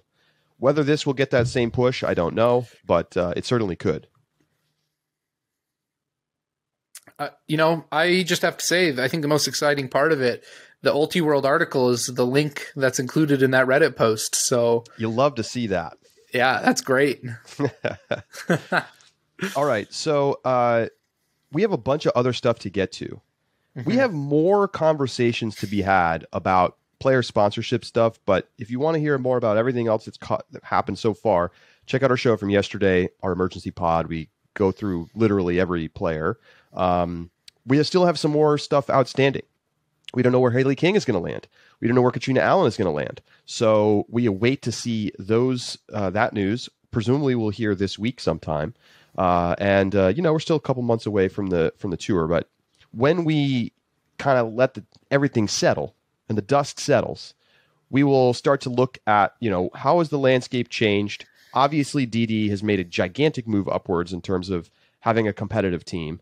Speaker 1: Whether this will get that same push, I don't know, but it certainly could.
Speaker 2: I just have to say, I think the most exciting part of it, the Ultiworld article, is the link that's included in that Reddit post. So
Speaker 1: you'll love to see that.
Speaker 2: Yeah, that's great.
Speaker 1: All right. So we have a bunch of other stuff to get to.
Speaker 2: Mm-hmm.
Speaker 1: We have more conversations to be had about player sponsorship stuff. But if you want to hear more about everything else that happened so far, check out our show from yesterday, our emergency pod. We go through literally every player. We still have some more stuff outstanding. We don't know where Haley King is going to land. We don't know where Katrina Allen is going to land. So we await to see that news. Presumably we'll hear this week sometime. We're still a couple months away from the tour, but when we kind of let everything settle and the dust settles, we will start to look at, how has the landscape changed? Obviously, DD has made a gigantic move upwards in terms of having a competitive team.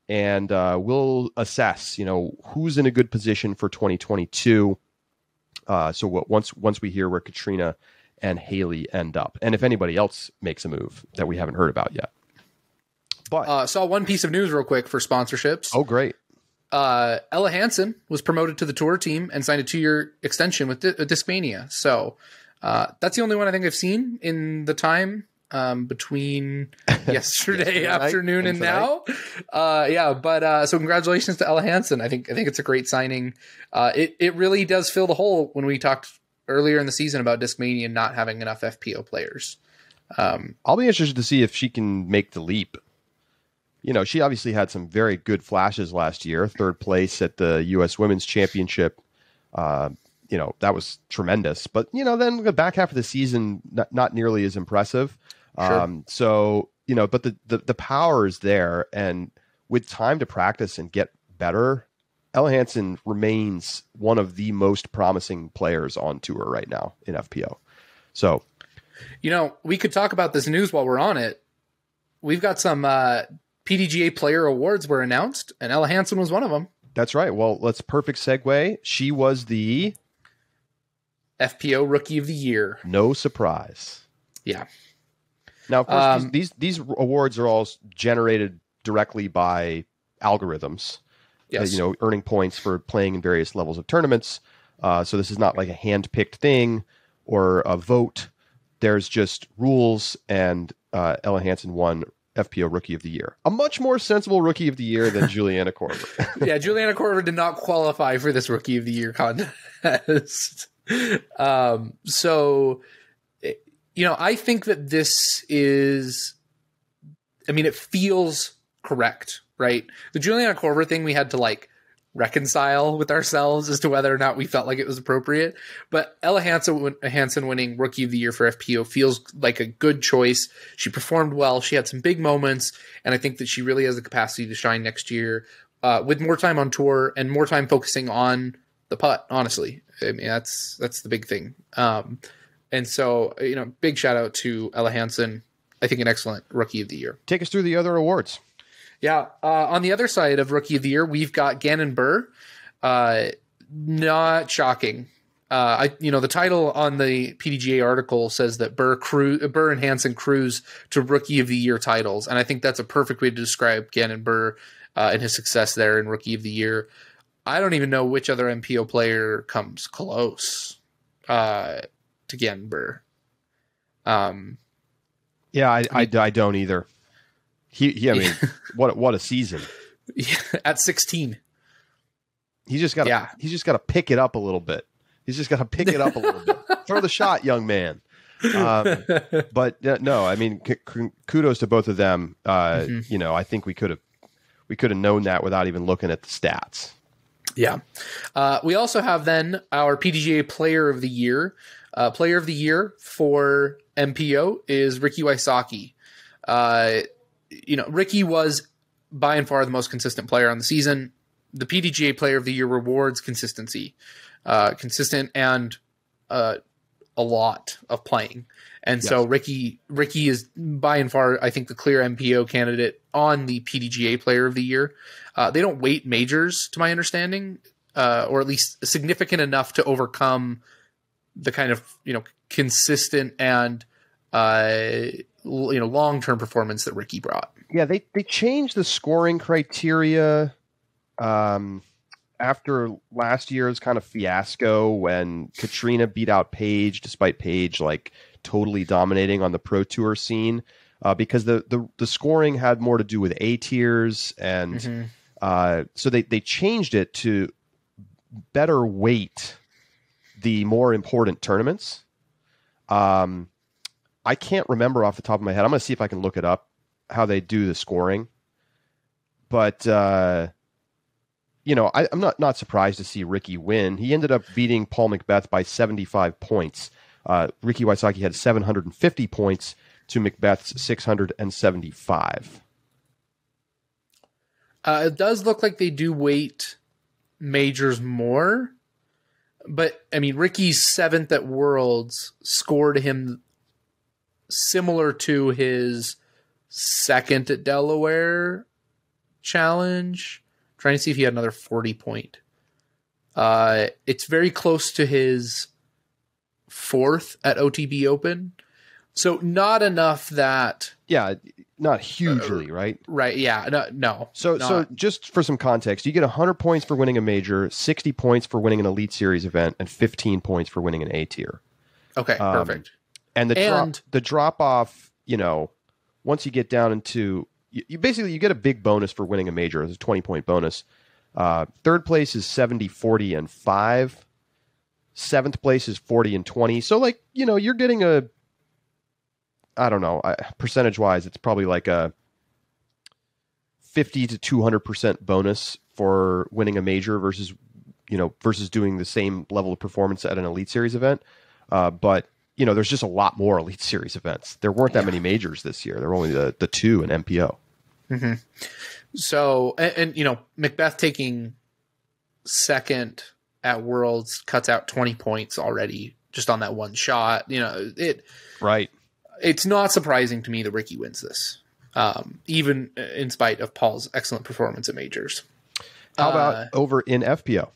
Speaker 1: And we'll assess, who's in a good position for 2022. Once we hear where Katrina and Haley end up, and if anybody else makes a move that we haven't heard about yet. But
Speaker 2: saw one piece of news real quick for sponsorships.
Speaker 1: Oh, great.
Speaker 2: Ella Hansen was promoted to the tour team and signed a 2-year extension with Discmania. So that's the only one I think I've seen in the time between yesterday afternoon and now. So congratulations to Ella Hansen. I think it's a great signing. It really does fill the hole when we talked earlier in the season about Discmania not having enough FPO players.
Speaker 1: I'll be interested to see if she can make the leap. She obviously had some very good flashes last year. 3rd place at the U.S. Women's Championship. That was tremendous. But, then the back half of the season, not nearly as impressive.
Speaker 2: Sure.
Speaker 1: But the power is there. And with time to practice and get better, Ella Hansen remains one of the most promising players on tour right now in FPO. So,
Speaker 2: we could talk about this news while we're on it. We've got some PDGA Player Awards were announced, and Ella Hansen was one of them.
Speaker 1: That's right. Well, perfect segue. She was the
Speaker 2: FPO Rookie of the Year.
Speaker 1: No surprise.
Speaker 2: Yeah.
Speaker 1: Now, of course, these awards are all generated directly by algorithms.
Speaker 2: Yes.
Speaker 1: Earning points for playing in various levels of tournaments. So this is not like a hand-picked thing or a vote. There's just rules, and Ella Hansen won FPO Rookie of the Year. A much more sensible Rookie of the Year than Juliana Korver.
Speaker 2: Yeah, Juliana Korver did not qualify for this Rookie of the Year contest. I think that this is, it feels correct, right? The Juliana Korver thing, we had to reconcile with ourselves as to whether or not we felt like it was appropriate. But Ella Hansen winning Rookie of the Year for FPO feels like a good choice. She performed well. She had some big moments, and I think that she really has the capacity to shine next year with more time on tour and more time focusing on the putt, honestly. That's the big thing. And so, big shout out to Ella Hansen. I think an excellent Rookie of the Year.
Speaker 1: Take us through the other awards.
Speaker 2: Yeah. On the other side of Rookie of the Year, we've got Gannon Burr. Not shocking. The title on the PDGA article says that Burr and Hansen cruise to Rookie of the Year titles. And I think that's a perfect way to describe Gannon Burr and his success there in Rookie of the Year. I don't even know which other MPO player comes close to Gannon Burr.
Speaker 1: I don't either. What a season.
Speaker 2: At 16.
Speaker 1: He's just got to pick it up a little bit. Throw the shot, young man. But no, kudos to both of them. I think we could have known that without even looking at the stats.
Speaker 2: Yeah. We also have then our PDGA Player of the Year. Player of the Year for MPO is Ricky Wysocki. Ricky was by and far the most consistent player on the season. The PDGA Player of the Year rewards consistency, consistent and a lot of playing. And so Ricky is by and far, I think, the clear MPO candidate on the PDGA Player of the Year. They don't weight majors, to my understanding, or at least significant enough to overcome the kind of consistent and long-term performance that Ricky brought.
Speaker 1: Yeah, they changed the scoring criteria after last year's kind of fiasco when Katrina beat out Paige, despite Paige totally dominating on the Pro Tour scene. because the scoring had more to do with A tiers, and so they changed it to better weight the more important tournaments. I can't remember off the top of my head. I'm going to see if I can look it up, how they do the scoring. But, I'm not surprised to see Ricky win. He ended up beating Paul McBeth by 75 points. Ricky Wysocki had 750 points to McBeth's 675.
Speaker 2: It does look like they do weight majors more. But, I mean, Ricky's 7th at Worlds scored him similar to his 2nd at Delaware challenge. Trying to see if he had another 40 point. It's very close to his 4th at OTB Open. So not enough that...
Speaker 1: Yeah, not hugely, right?
Speaker 2: Right, yeah, no.
Speaker 1: So just for some context, you get 100 points for winning a major, 60 points for winning an Elite Series event, and 15 points for winning an A tier.
Speaker 2: Okay, perfect.
Speaker 1: And the drop off, once you get down into... You basically get a big bonus for winning a major. It's a 20-point bonus. 3rd place is 70, 40, and 5. 7th place is 40 and 20. So, you're getting a... I don't know, percentage-wise, it's probably like a 50 to 200% bonus for winning a major versus doing the same level of performance at an Elite Series event. But, there's just a lot more Elite Series events. There weren't that many majors this year. There were only the 2 in MPO.
Speaker 2: Mm-hmm. So, and McBeth taking 2nd at Worlds cuts out 20 points already just on that one shot.
Speaker 1: Right.
Speaker 2: It's not surprising to me that Ricky wins this, even in spite of Paul's excellent performance at majors.
Speaker 1: How about over in FPO?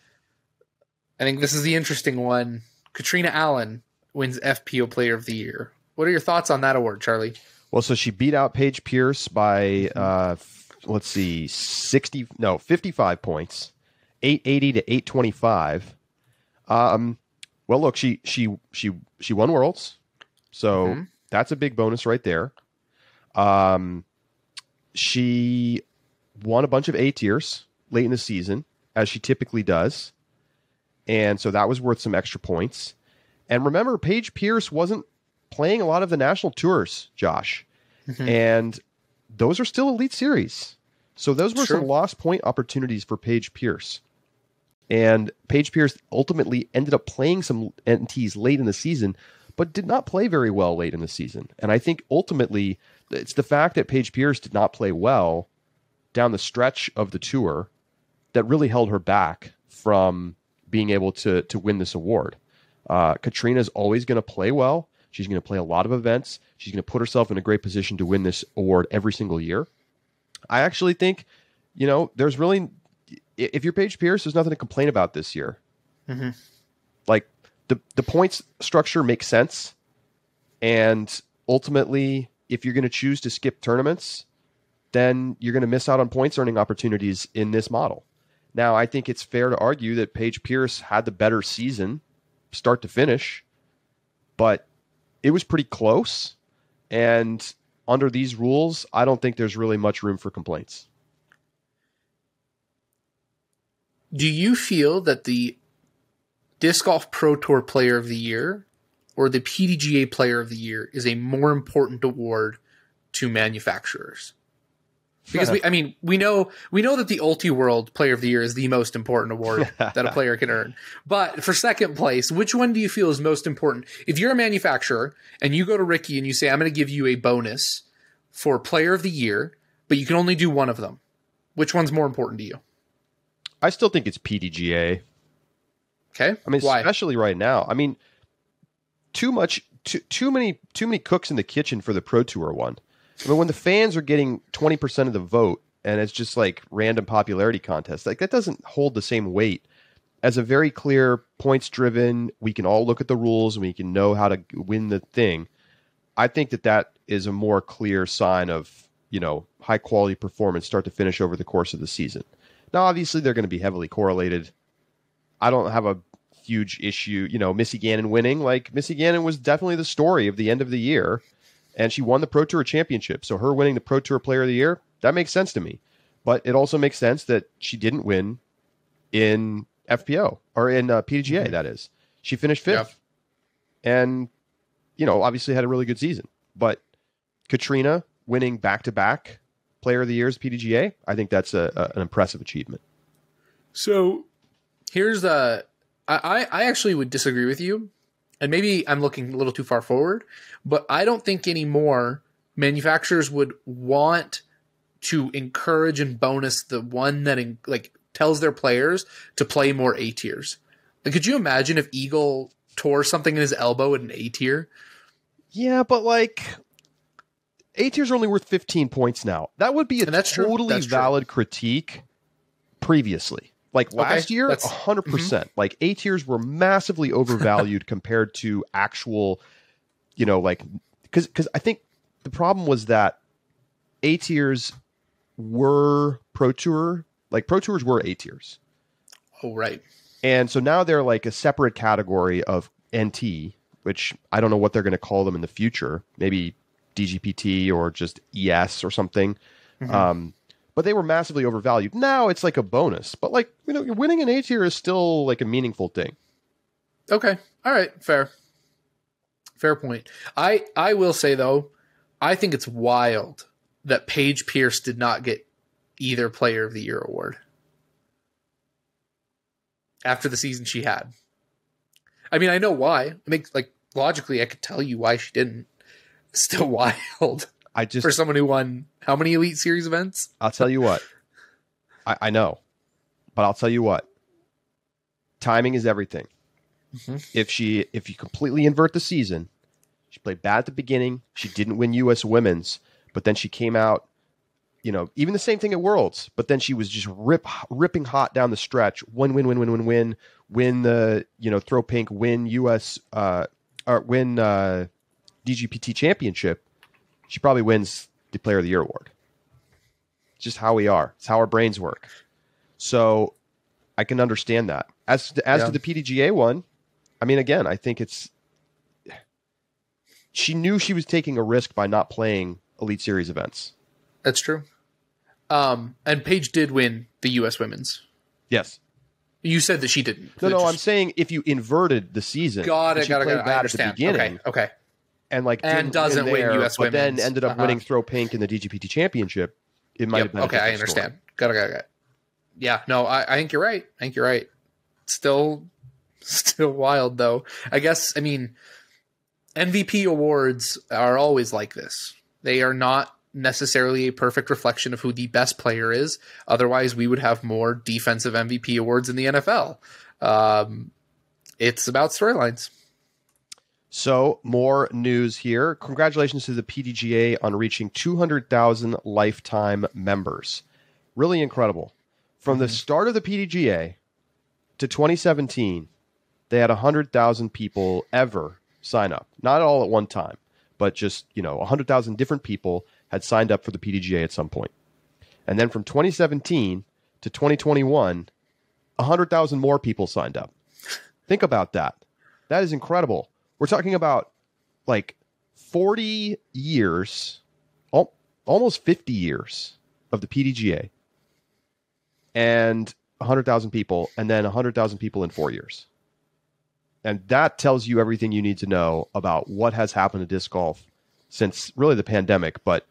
Speaker 2: I think this is the interesting one. Katrina Allen wins FPO Player of the Year. What are your thoughts on that award, Charlie?
Speaker 1: Well, so she beat out Paige Pierce by, 55 points, 880 to 825. Well, look, she won Worlds, so that's a big bonus right there. She won a bunch of A tiers late in the season, as she typically does, and so that was worth some extra points. And remember, Paige Pierce wasn't playing a lot of the national tours, Josh, and those are still Elite Series. So those were some lost point opportunities for Paige Pierce. And Paige Pierce ultimately ended up playing some NTs late in the season, but did not play very well late in the season. And I think ultimately it's the fact that Paige Pierce did not play well down the stretch of the tour that really held her back from being able to win this award. Katrina's always going to play well. She's going to play a lot of events. She's going to put herself in a great position to win this award every single year. I actually think, there's really, if you're Paige Pierce, there's nothing to complain about this year. Like the points structure makes sense. And ultimately, if you're going to choose to skip tournaments, then you're going to miss out on points earning opportunities in this model. Now, I think it's fair to argue that Paige Pierce had the better season, start to finish, but it was pretty close. And under these rules, I don't think there's really much room for complaints.
Speaker 2: Do you feel that the Disc Golf Pro Tour Player of the Year or the PDGA Player of the Year is a more important award to manufacturers? Because we know that the Ulti World Player of the Year is the most important award that a player can earn. But for second place, which one do you feel is most important? If you're a manufacturer and you go to Ricky and you say, I'm going to give you a bonus for Player of the Year, but you can only do one of them, which one's more important to you?
Speaker 1: I still think it's PDGA.
Speaker 2: Okay.
Speaker 1: Why? Especially right now. Too many cooks in the kitchen for the Pro Tour one. When the fans are getting 20% of the vote and it's just like random popularity contest, like that doesn't hold the same weight as a very clear points driven. We can all look at the rules and we can know how to win the thing. I think that is a more clear sign of, high quality performance start to finish over the course of the season. Now, obviously they're going to be heavily correlated. I don't have a huge issue, Missy Gannon winning. Like Missy Gannon was definitely the story of the end of the year. And she won the Pro Tour Championship. So her winning the Pro Tour Player of the Year, that makes sense to me. But it also makes sense that she didn't win in FPO or in PDGA, that is. She finished 5th. And, obviously had a really good season. But Katrina winning back-to-back Player of the Year's PDGA, I think that's an impressive achievement.
Speaker 2: So here's I actually would disagree with you. And maybe I'm looking a little too far forward, but I don't think anymore manufacturers would want to encourage and bonus the one that tells their players to play more A tiers. Like, could you imagine if Eagle tore something in his elbow at an A tier?
Speaker 1: Yeah, but A tiers are only worth 15 points now. That would be a totally valid critique previously. Last year, 100%. A tiers were massively overvalued compared to actual, because I think the problem was that A tiers were Pro Tour. Pro Tours were A tiers.
Speaker 2: Oh, right.
Speaker 1: And so now they're a separate category of NT, which I don't know what they're going to call them in the future. Maybe DGPT or just ES or something. But they were massively overvalued. Now it's a bonus. But winning an A tier is still a meaningful thing.
Speaker 2: Okay. All right. Fair point. I will say though, I think it's wild that Paige Pierce did not get either Player of the Year award after the season she had. I mean, I know why. It makes logically I could tell you why she didn't. It's still wild. For someone who won how many Elite Series events?
Speaker 1: I'll tell you what. I know. But I'll tell you what. Timing is everything. If you completely invert the season, she played bad at the beginning, she didn't win US Women's, but then she came out, even the same thing at Worlds, but then she was just ripping hot down the stretch, win the, throw pink, win US or win DGPT championship. She probably wins the Player of the Year award. It's just how we are. It's how our brains work. So I can understand that. As to the PDGA one, I mean, again, I think she knew she was taking a risk by not playing Elite Series events.
Speaker 2: That's true. And Paige did win the U.S. Women's.
Speaker 1: Yes.
Speaker 2: You said that she didn't.
Speaker 1: No, I'm saying if you inverted the season.
Speaker 2: Got it.
Speaker 1: Bad I understand. At the beginning,
Speaker 2: okay.
Speaker 1: And
Speaker 2: doesn't win U.S.
Speaker 1: But
Speaker 2: Women's.
Speaker 1: then ended up winning throw pink in the DGPT championship. It might have been.
Speaker 2: Okay, I understand. Got it. Yeah, no, I think you're right. Still wild though. I guess. I mean, MVP awards are always like this. They are not necessarily a perfect reflection of who the best player is. Otherwise, we would have more defensive MVP awards in the NFL. It's about storylines.
Speaker 1: So, more news here. Congratulations to the PDGA on reaching 200,000 lifetime members. Really incredible. From the start of the PDGA to 2017, they had 100,000 people ever sign up. Not all at one time, but just, 100,000 different people had signed up for the PDGA at some point. And then from 2017 to 2021, 100,000 more people signed up. Think about that. That is incredible. We're talking about 40 years, almost 50 years of the PDGA and 100,000 people, and then 100,000 people in 4 years. And that tells you everything you need to know about what has happened to disc golf since really the pandemic, but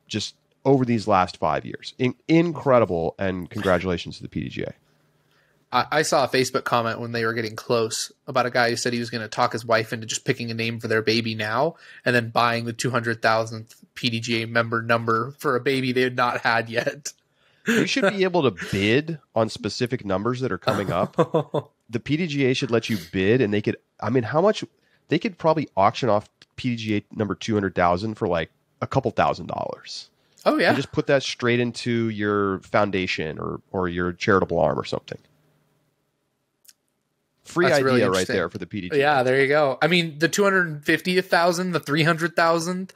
Speaker 1: just over these last 5 years. Incredible, and congratulations to the PDGA.
Speaker 2: I saw a Facebook comment when they were getting close about a guy who said he was going to talk his wife into just picking a name for their baby now and then buying the 200,000th PDGA member number for a baby they had not had yet.
Speaker 1: You should be able to bid on specific numbers that are coming up. The PDGA should let you bid, and they could, how much? They could probably auction off PDGA number 200,000 for a couple $1,000s.
Speaker 2: Oh, yeah.
Speaker 1: And just put that straight into your foundation or your charitable arm or something. Free
Speaker 2: That's
Speaker 1: idea
Speaker 2: really
Speaker 1: right there for the PDGA.
Speaker 2: Yeah, there you go. The 250,000, the 300,000,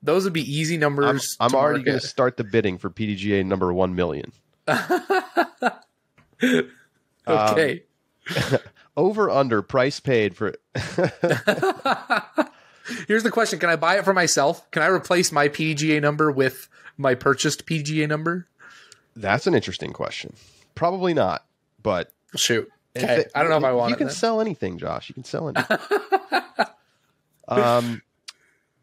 Speaker 2: those would be easy numbers.
Speaker 1: I'm already going to start the bidding for PDGA number 1 million.
Speaker 2: Okay.
Speaker 1: Over under price paid for.
Speaker 2: Here's the question. Can I buy it for myself? Can I replace my PDGA number with my purchased PDGA number?
Speaker 1: That's an interesting question. Probably not, but
Speaker 2: shoot. Okay. I don't know if I want it.
Speaker 1: You can sell anything, Josh. You can sell anything.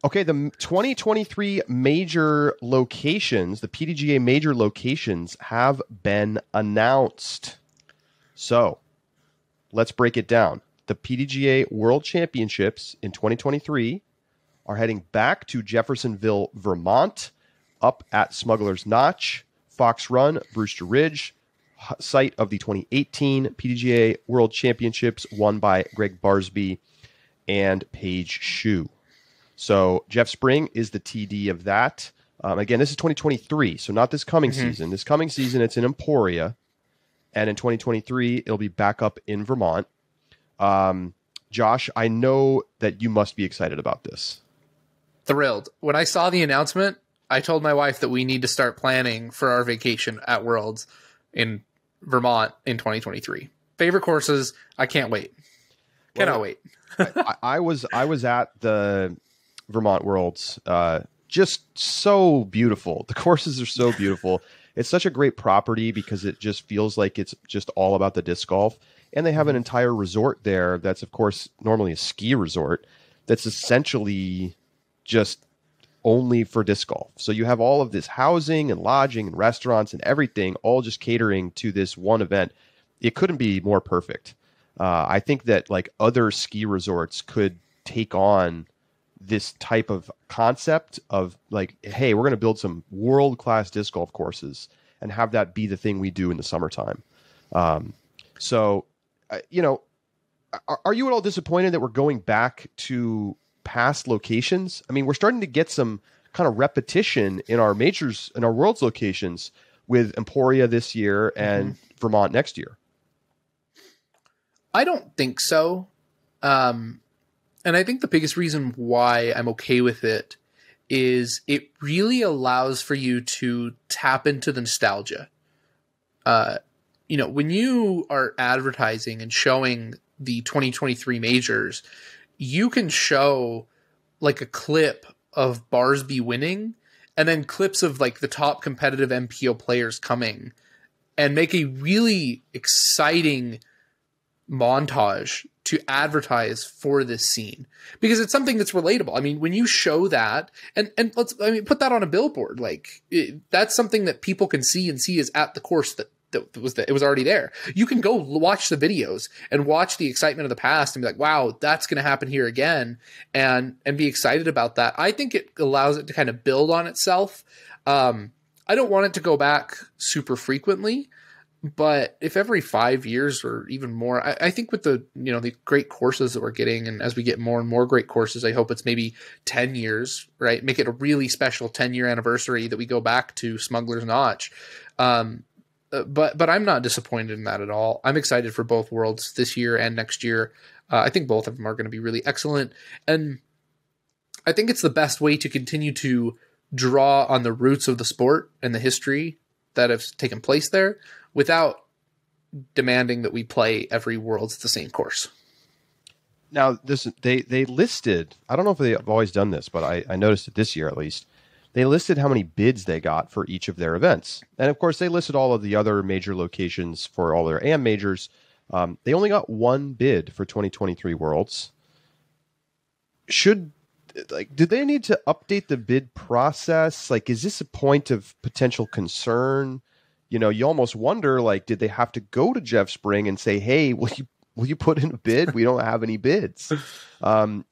Speaker 1: Okay, the 2023 major locations, the PDGA major locations have been announced. So let's break it down. The PDGA World Championships in 2023 are heading back to Jeffersonville, Vermont, up at Smuggler's Notch, Fox Run, Brewster Ridge, site of the 2018 PDGA World Championships won by Greg Barsby and Paige Shue. So Jeff Spring is the TD of that. Again, this is 2023, so not this coming season. This coming season, it's in Emporia. And in 2023, it'll be back up in Vermont. Josh, I know that you must be excited about this.
Speaker 2: Thrilled. When I saw the announcement, I told my wife that we need to start planning for our vacation at Worlds in Vermont in 2023. Favorite courses. I can't wait. Cannot wait.
Speaker 1: I was at the Vermont Worlds. Just so beautiful. The courses are so beautiful. It's such a great property because it just feels like it's just all about the disc golf. And they have an entire resort there that's, of course, normally a ski resort that's essentially just only for disc golf. So you have all of this housing and lodging and restaurants and everything all just catering to this one event. It couldn't be more perfect. I think that like other ski resorts could take on this type of concept of like, hey, we're going to build some world-class disc golf courses and have that be the thing we do in the summertime. Are you at all disappointed that we're going back to past locations? I mean, we're starting to get some kind of repetition in our majors and our world's locations with Emporia this year and Vermont next year.
Speaker 2: I don't think so. And I think the biggest reason why I'm okay with it is it really allows for you to tap into the nostalgia. When you are advertising and showing the 2023 majors, you can show like a clip of Barsby winning and then clips of like the top competitive MPO players coming and make a really exciting montage to advertise for this scene because it's something that's relatable. I mean, when you show that and put that on a billboard, that's something that people can see and see is at the course that it was already there. You can go watch the videos and watch the excitement of the past and be like, wow, that's going to happen here again. And be excited about that. I think it allows it to kind of build on itself. I don't want it to go back super frequently, but if every 5 years or even more, I think with the great courses that we're getting, and as we get more and more great courses, I hope it's maybe 10 years, right? Make it a really special 10-year anniversary that we go back to Smuggler's Notch. But I'm not disappointed in that at all. I'm excited for both worlds this year and next year. I think both of them are going to be really excellent. And I think it's the best way to continue to draw on the roots of the sport and the history that have taken place there without demanding that we play every worlds at the same course.
Speaker 1: Now, they listed, I don't know if they've always done this, but I noticed it this year at least. They listed how many bids they got for each of their events. And of course, they listed all of the other major locations for all their AM majors. They only got one bid for 2023 Worlds. Did they need to update the bid process? Like, is this a point of potential concern? You almost wonder, did they have to go to Jeff Spring and say, hey, will you put in a bid? We don't have any bids.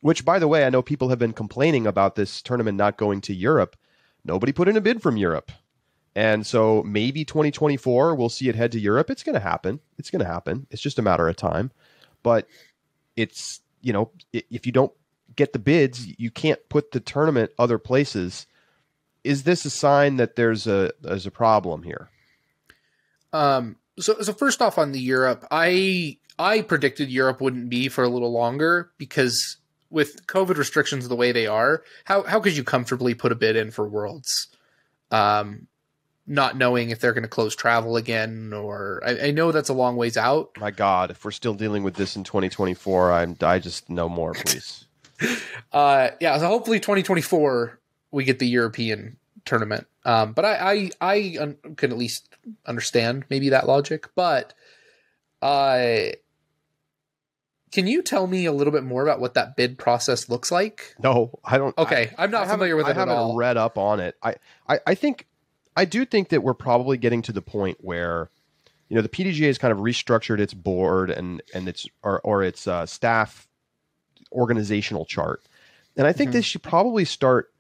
Speaker 1: Which, by the way, I know people have been complaining about this tournament not going to Europe. Nobody put in a bid from Europe. And so maybe 2024, we'll see it head to Europe. It's going to happen. It's going to happen. It's just a matter of time. But it's, if you don't get the bids, you can't put the tournament other places. Is this a sign that there's a problem here?
Speaker 2: So first off on the Europe, I predicted Europe wouldn't be for a little longer because with COVID restrictions the way they are, how could you comfortably put a bid in for Worlds? Not knowing if they're going to close travel again, or I know that's a long ways out.
Speaker 1: My God, if we're still dealing with this in 2024, I just know more, please.
Speaker 2: Yeah, so hopefully 2024 we get the European tournament. But I can at least understand maybe that logic. But can you tell me a little bit more about what that bid process looks like?
Speaker 1: No, I don't.
Speaker 2: Okay, I'm not familiar with it at all.
Speaker 1: I haven't read up on it. I do think that we're probably getting to the point where, you know, the PDGA has kind of restructured its board and its its staff organizational chart, and I think they should probably start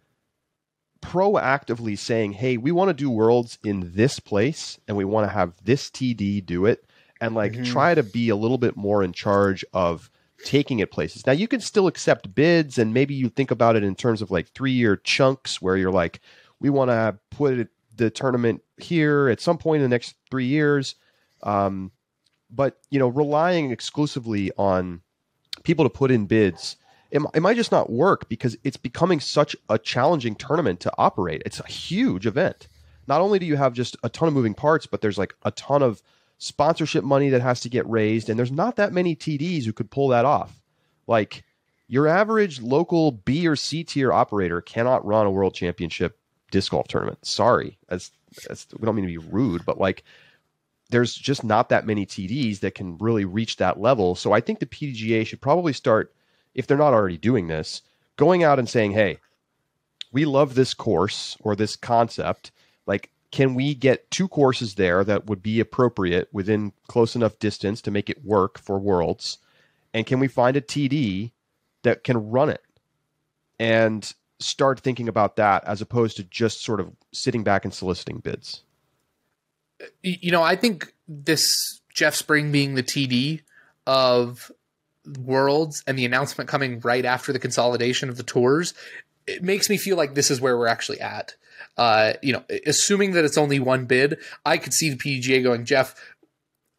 Speaker 1: proactively saying, "Hey, we want to do Worlds in this place, and we want to have this TD do it." And try to be a little bit more in charge of taking it places. Now you can still accept bids, and maybe you think about it in terms of 3-year chunks where you're like, we want to put the tournament here at some point in the next 3 years. But relying exclusively on people to put in bids, it might just not work because it's becoming such a challenging tournament to operate. It's a huge event. Not only do you have just a ton of moving parts, but there's a ton of sponsorship money that has to get raised, and there's not that many TDs who could pull that off. Your average local B or C tier operator cannot run a world championship disc golf tournament. Sorry, we don't mean to be rude, but there's just not that many TDs that can really reach that level. So I think the PDGA should probably start, if they're not already doing this, going out and saying, hey, we love this course or this concept. Can we get 2 courses there that would be appropriate within close enough distance to make it work for Worlds? And can we find a TD that can run it? And start thinking about that as opposed to just sort of sitting back and soliciting bids.
Speaker 2: I think this Jeff Spring being the TD of Worlds and the announcement coming right after the consolidation of the tours, it makes me feel like this is where we're actually at. Assuming that it's only one bid, I could see the PDGA going, Jeff,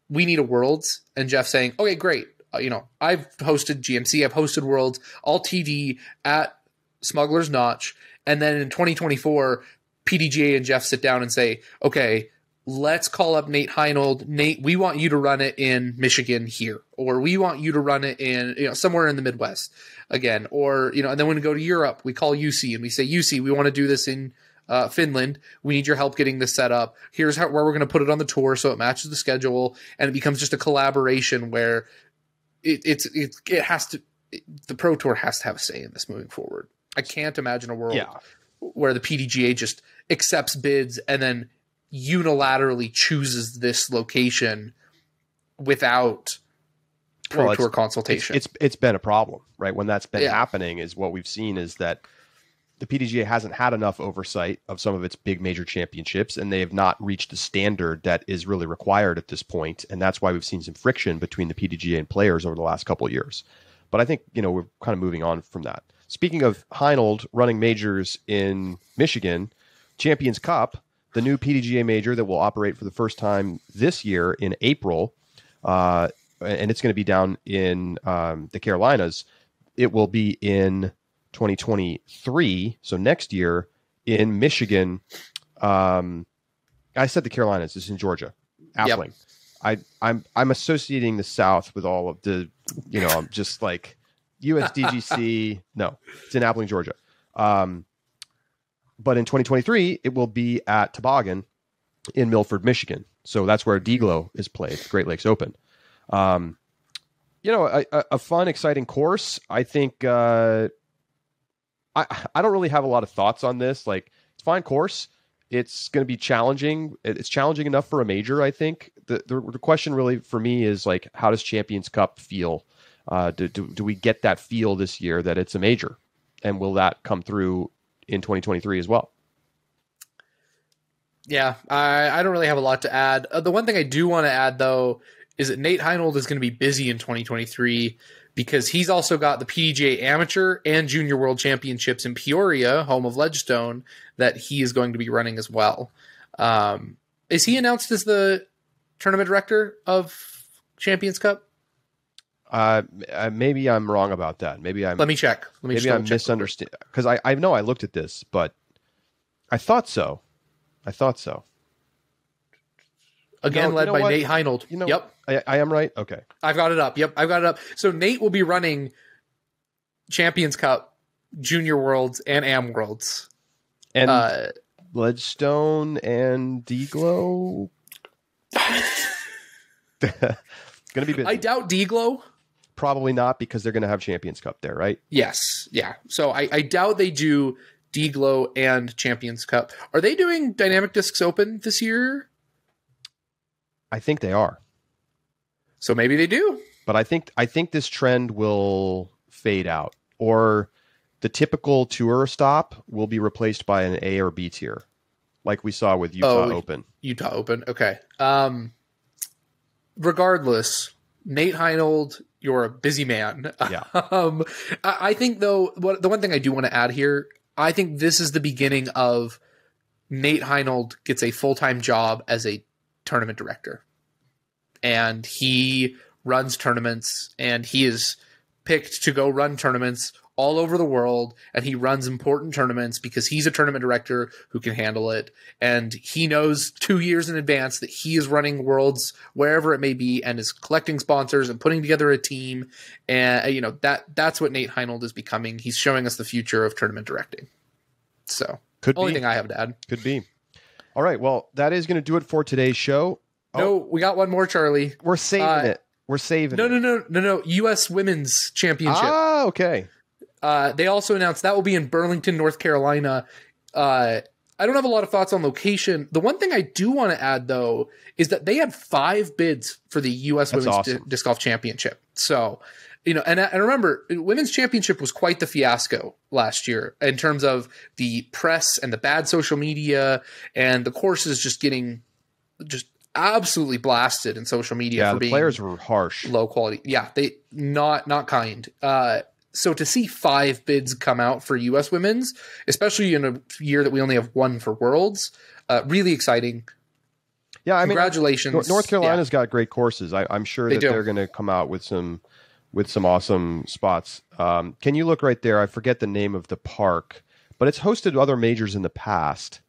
Speaker 2: we need a Worlds, and Jeff saying, okay, great. I've hosted GMC, I've hosted Worlds, all TD at Smuggler's Notch. And then in 2024, PDGA and Jeff sit down and say, okay, let's call up Nate Heinold. Nate, we want you to run it in Michigan here, or we want you to run it in, somewhere in the Midwest again, or, and then when we go to Europe, we call UC and we say, UC, we want to do this in Finland. We need your help getting this set up. Here's where we're going to put it on the tour so it matches the schedule, and it becomes just a collaboration where it has to. The Pro Tour has to have a say in this moving forward. I can't imagine a world where the PDGA just accepts bids and then unilaterally chooses this location without Pro Tour consultation.
Speaker 1: It's been a problem, right? When that's been happening, is what we've seen is that the PDGA hasn't had enough oversight of some of its big major championships, and they have not reached the standard that is really required at this point. And that's why we've seen some friction between the PDGA and players over the last couple of years. But I think, we're kind of moving on from that. Speaking of Heinold running majors in Michigan, Champions Cup, the new PDGA major that will operate for the first time this year in April, and it's going to be down in the Carolinas. It will be in 2023, so next year in Michigan. I said the Carolinas. It's in Georgia, Appling. Yep. I'm associating the South with all of the, I'm just like USDGC. No, it's in Appling, Georgia. But in 2023, it will be at Toboggan in Milford, Michigan. So that's where DGLO is played, Great Lakes Open. A fun, exciting course. I think I don't really have a lot of thoughts on this. It's a fine course. It's going to be challenging. It's challenging enough for a major, I think. The question really for me is how does Champions Cup feel? Do we get that feel this year that it's a major? And will that come through in 2023 as well?
Speaker 2: Yeah, I don't really have a lot to add. The one thing I do want to add, though, is that Nate Heinold is going to be busy in 2023 because he's also got the PDGA Amateur and Junior World Championships in Peoria, home of Ledgestone, that he is going to be running as well. Is he announced as the tournament director of Champions Cup?
Speaker 1: Maybe I'm wrong about that.
Speaker 2: Let me check.
Speaker 1: Maybe I'm misunderstanding, because I know I looked at this, but I thought so.
Speaker 2: Again, led by Nate Heinold.
Speaker 1: Yep. I am right? Okay.
Speaker 2: I've got it up. Yep, I've got it up. So Nate will be running Champions Cup, Junior Worlds, and Am Worlds.
Speaker 1: And Ledgestone and D-Glow. Going to be busy.
Speaker 2: I doubt D-Glow.
Speaker 1: Probably not, because they're going to have Champions Cup there, right?
Speaker 2: Yes. Yeah. So I doubt they do D-Glow and Champions Cup. Are they doing Dynamic Discs Open this year?
Speaker 1: I think they are.
Speaker 2: So maybe they do.
Speaker 1: But I think this trend will fade out, or the typical tour stop will be replaced by an A or B tier, like we saw with Utah Open.
Speaker 2: Utah Open. Okay. Regardless, Nate Heinold, you're a busy man.
Speaker 1: Yeah.
Speaker 2: I think, though, the one thing I do want to add here, I think this is the beginning of Nate Heinold gets a full-time job as a tournament director. And he runs tournaments, and he is picked to go run tournaments all over the world, and he runs important tournaments because he's a tournament director who can handle it. And he knows 2 years in advance that he is running worlds wherever it may be, and is collecting sponsors and putting together a team. And that's what Nate Heinold is becoming. He's showing us the future of tournament directing. So only thing I have to add.
Speaker 1: Could be. All right. Well, that is going to do it for today's show.
Speaker 2: No, we got one more, Charlie.
Speaker 1: We're saving it. We're saving it.
Speaker 2: No. U.S. Women's Championship.
Speaker 1: Ah, okay.
Speaker 2: They also announced that will be in Burlington, North Carolina. I don't have a lot of thoughts on location. The one thing I do want to add, though, is that they had 5 bids for the U.S. Women's Disc Golf Championship. So, and remember, Women's Championship was quite the fiasco last year in terms of the press and the bad social media, and the courses just getting absolutely blasted in social media for being
Speaker 1: players were harsh,
Speaker 2: low quality. Yeah, they not kind. So to see 5 bids come out for U.S. Women's, especially in a year that we only have 1 for Worlds, really exciting.
Speaker 1: Yeah,
Speaker 2: congratulations.
Speaker 1: North Carolina's got great courses. I'm sure that they're going to come out with some awesome spots. Can you look right there? I forget the name of the park, but it's hosted other majors in the past.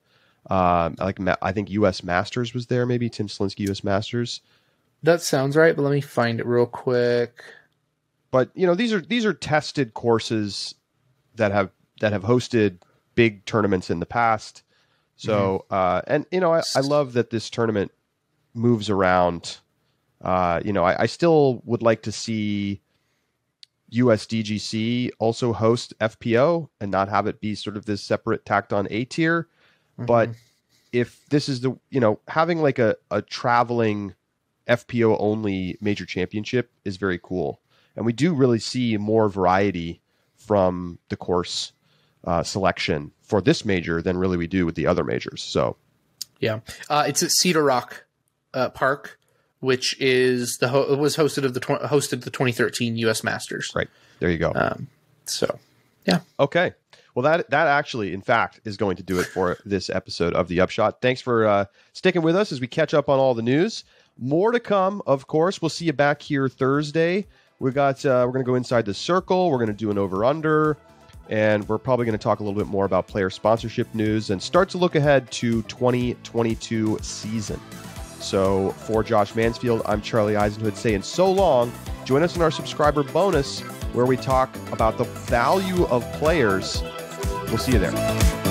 Speaker 1: I think U.S. Masters was there. Maybe Tim Slinsky U.S. Masters.
Speaker 2: That sounds right, but let me find it real quick.
Speaker 1: But these are tested courses that have hosted big tournaments in the past. So I love that this tournament moves around. I still would like to see USDGC also host FPO and not have it be sort of this separate tacked on A tier. But if this is having like a traveling FPO only major championship is very cool. And we do really see more variety from the course selection for this major than really we do with the other majors. So, yeah,
Speaker 2: it's at Cedar Rock Park, which is hosted the 2013 U.S. Masters.
Speaker 1: Right there, you go.
Speaker 2: Yeah.
Speaker 1: Okay. Well, that actually, in fact, is going to do it for this episode of The Upshot. Thanks for sticking with us as we catch up on all the news. More to come, of course. We'll see you back here Thursday. We're going to go inside the circle. We're going to do an over-under, and we're probably going to talk a little bit more about player sponsorship news and start to look ahead to 2022 season. So for Josh Mansfield, I'm Charlie Eisenhood saying so long. Join us in our subscriber bonus where we talk about the value of players. We'll see you there.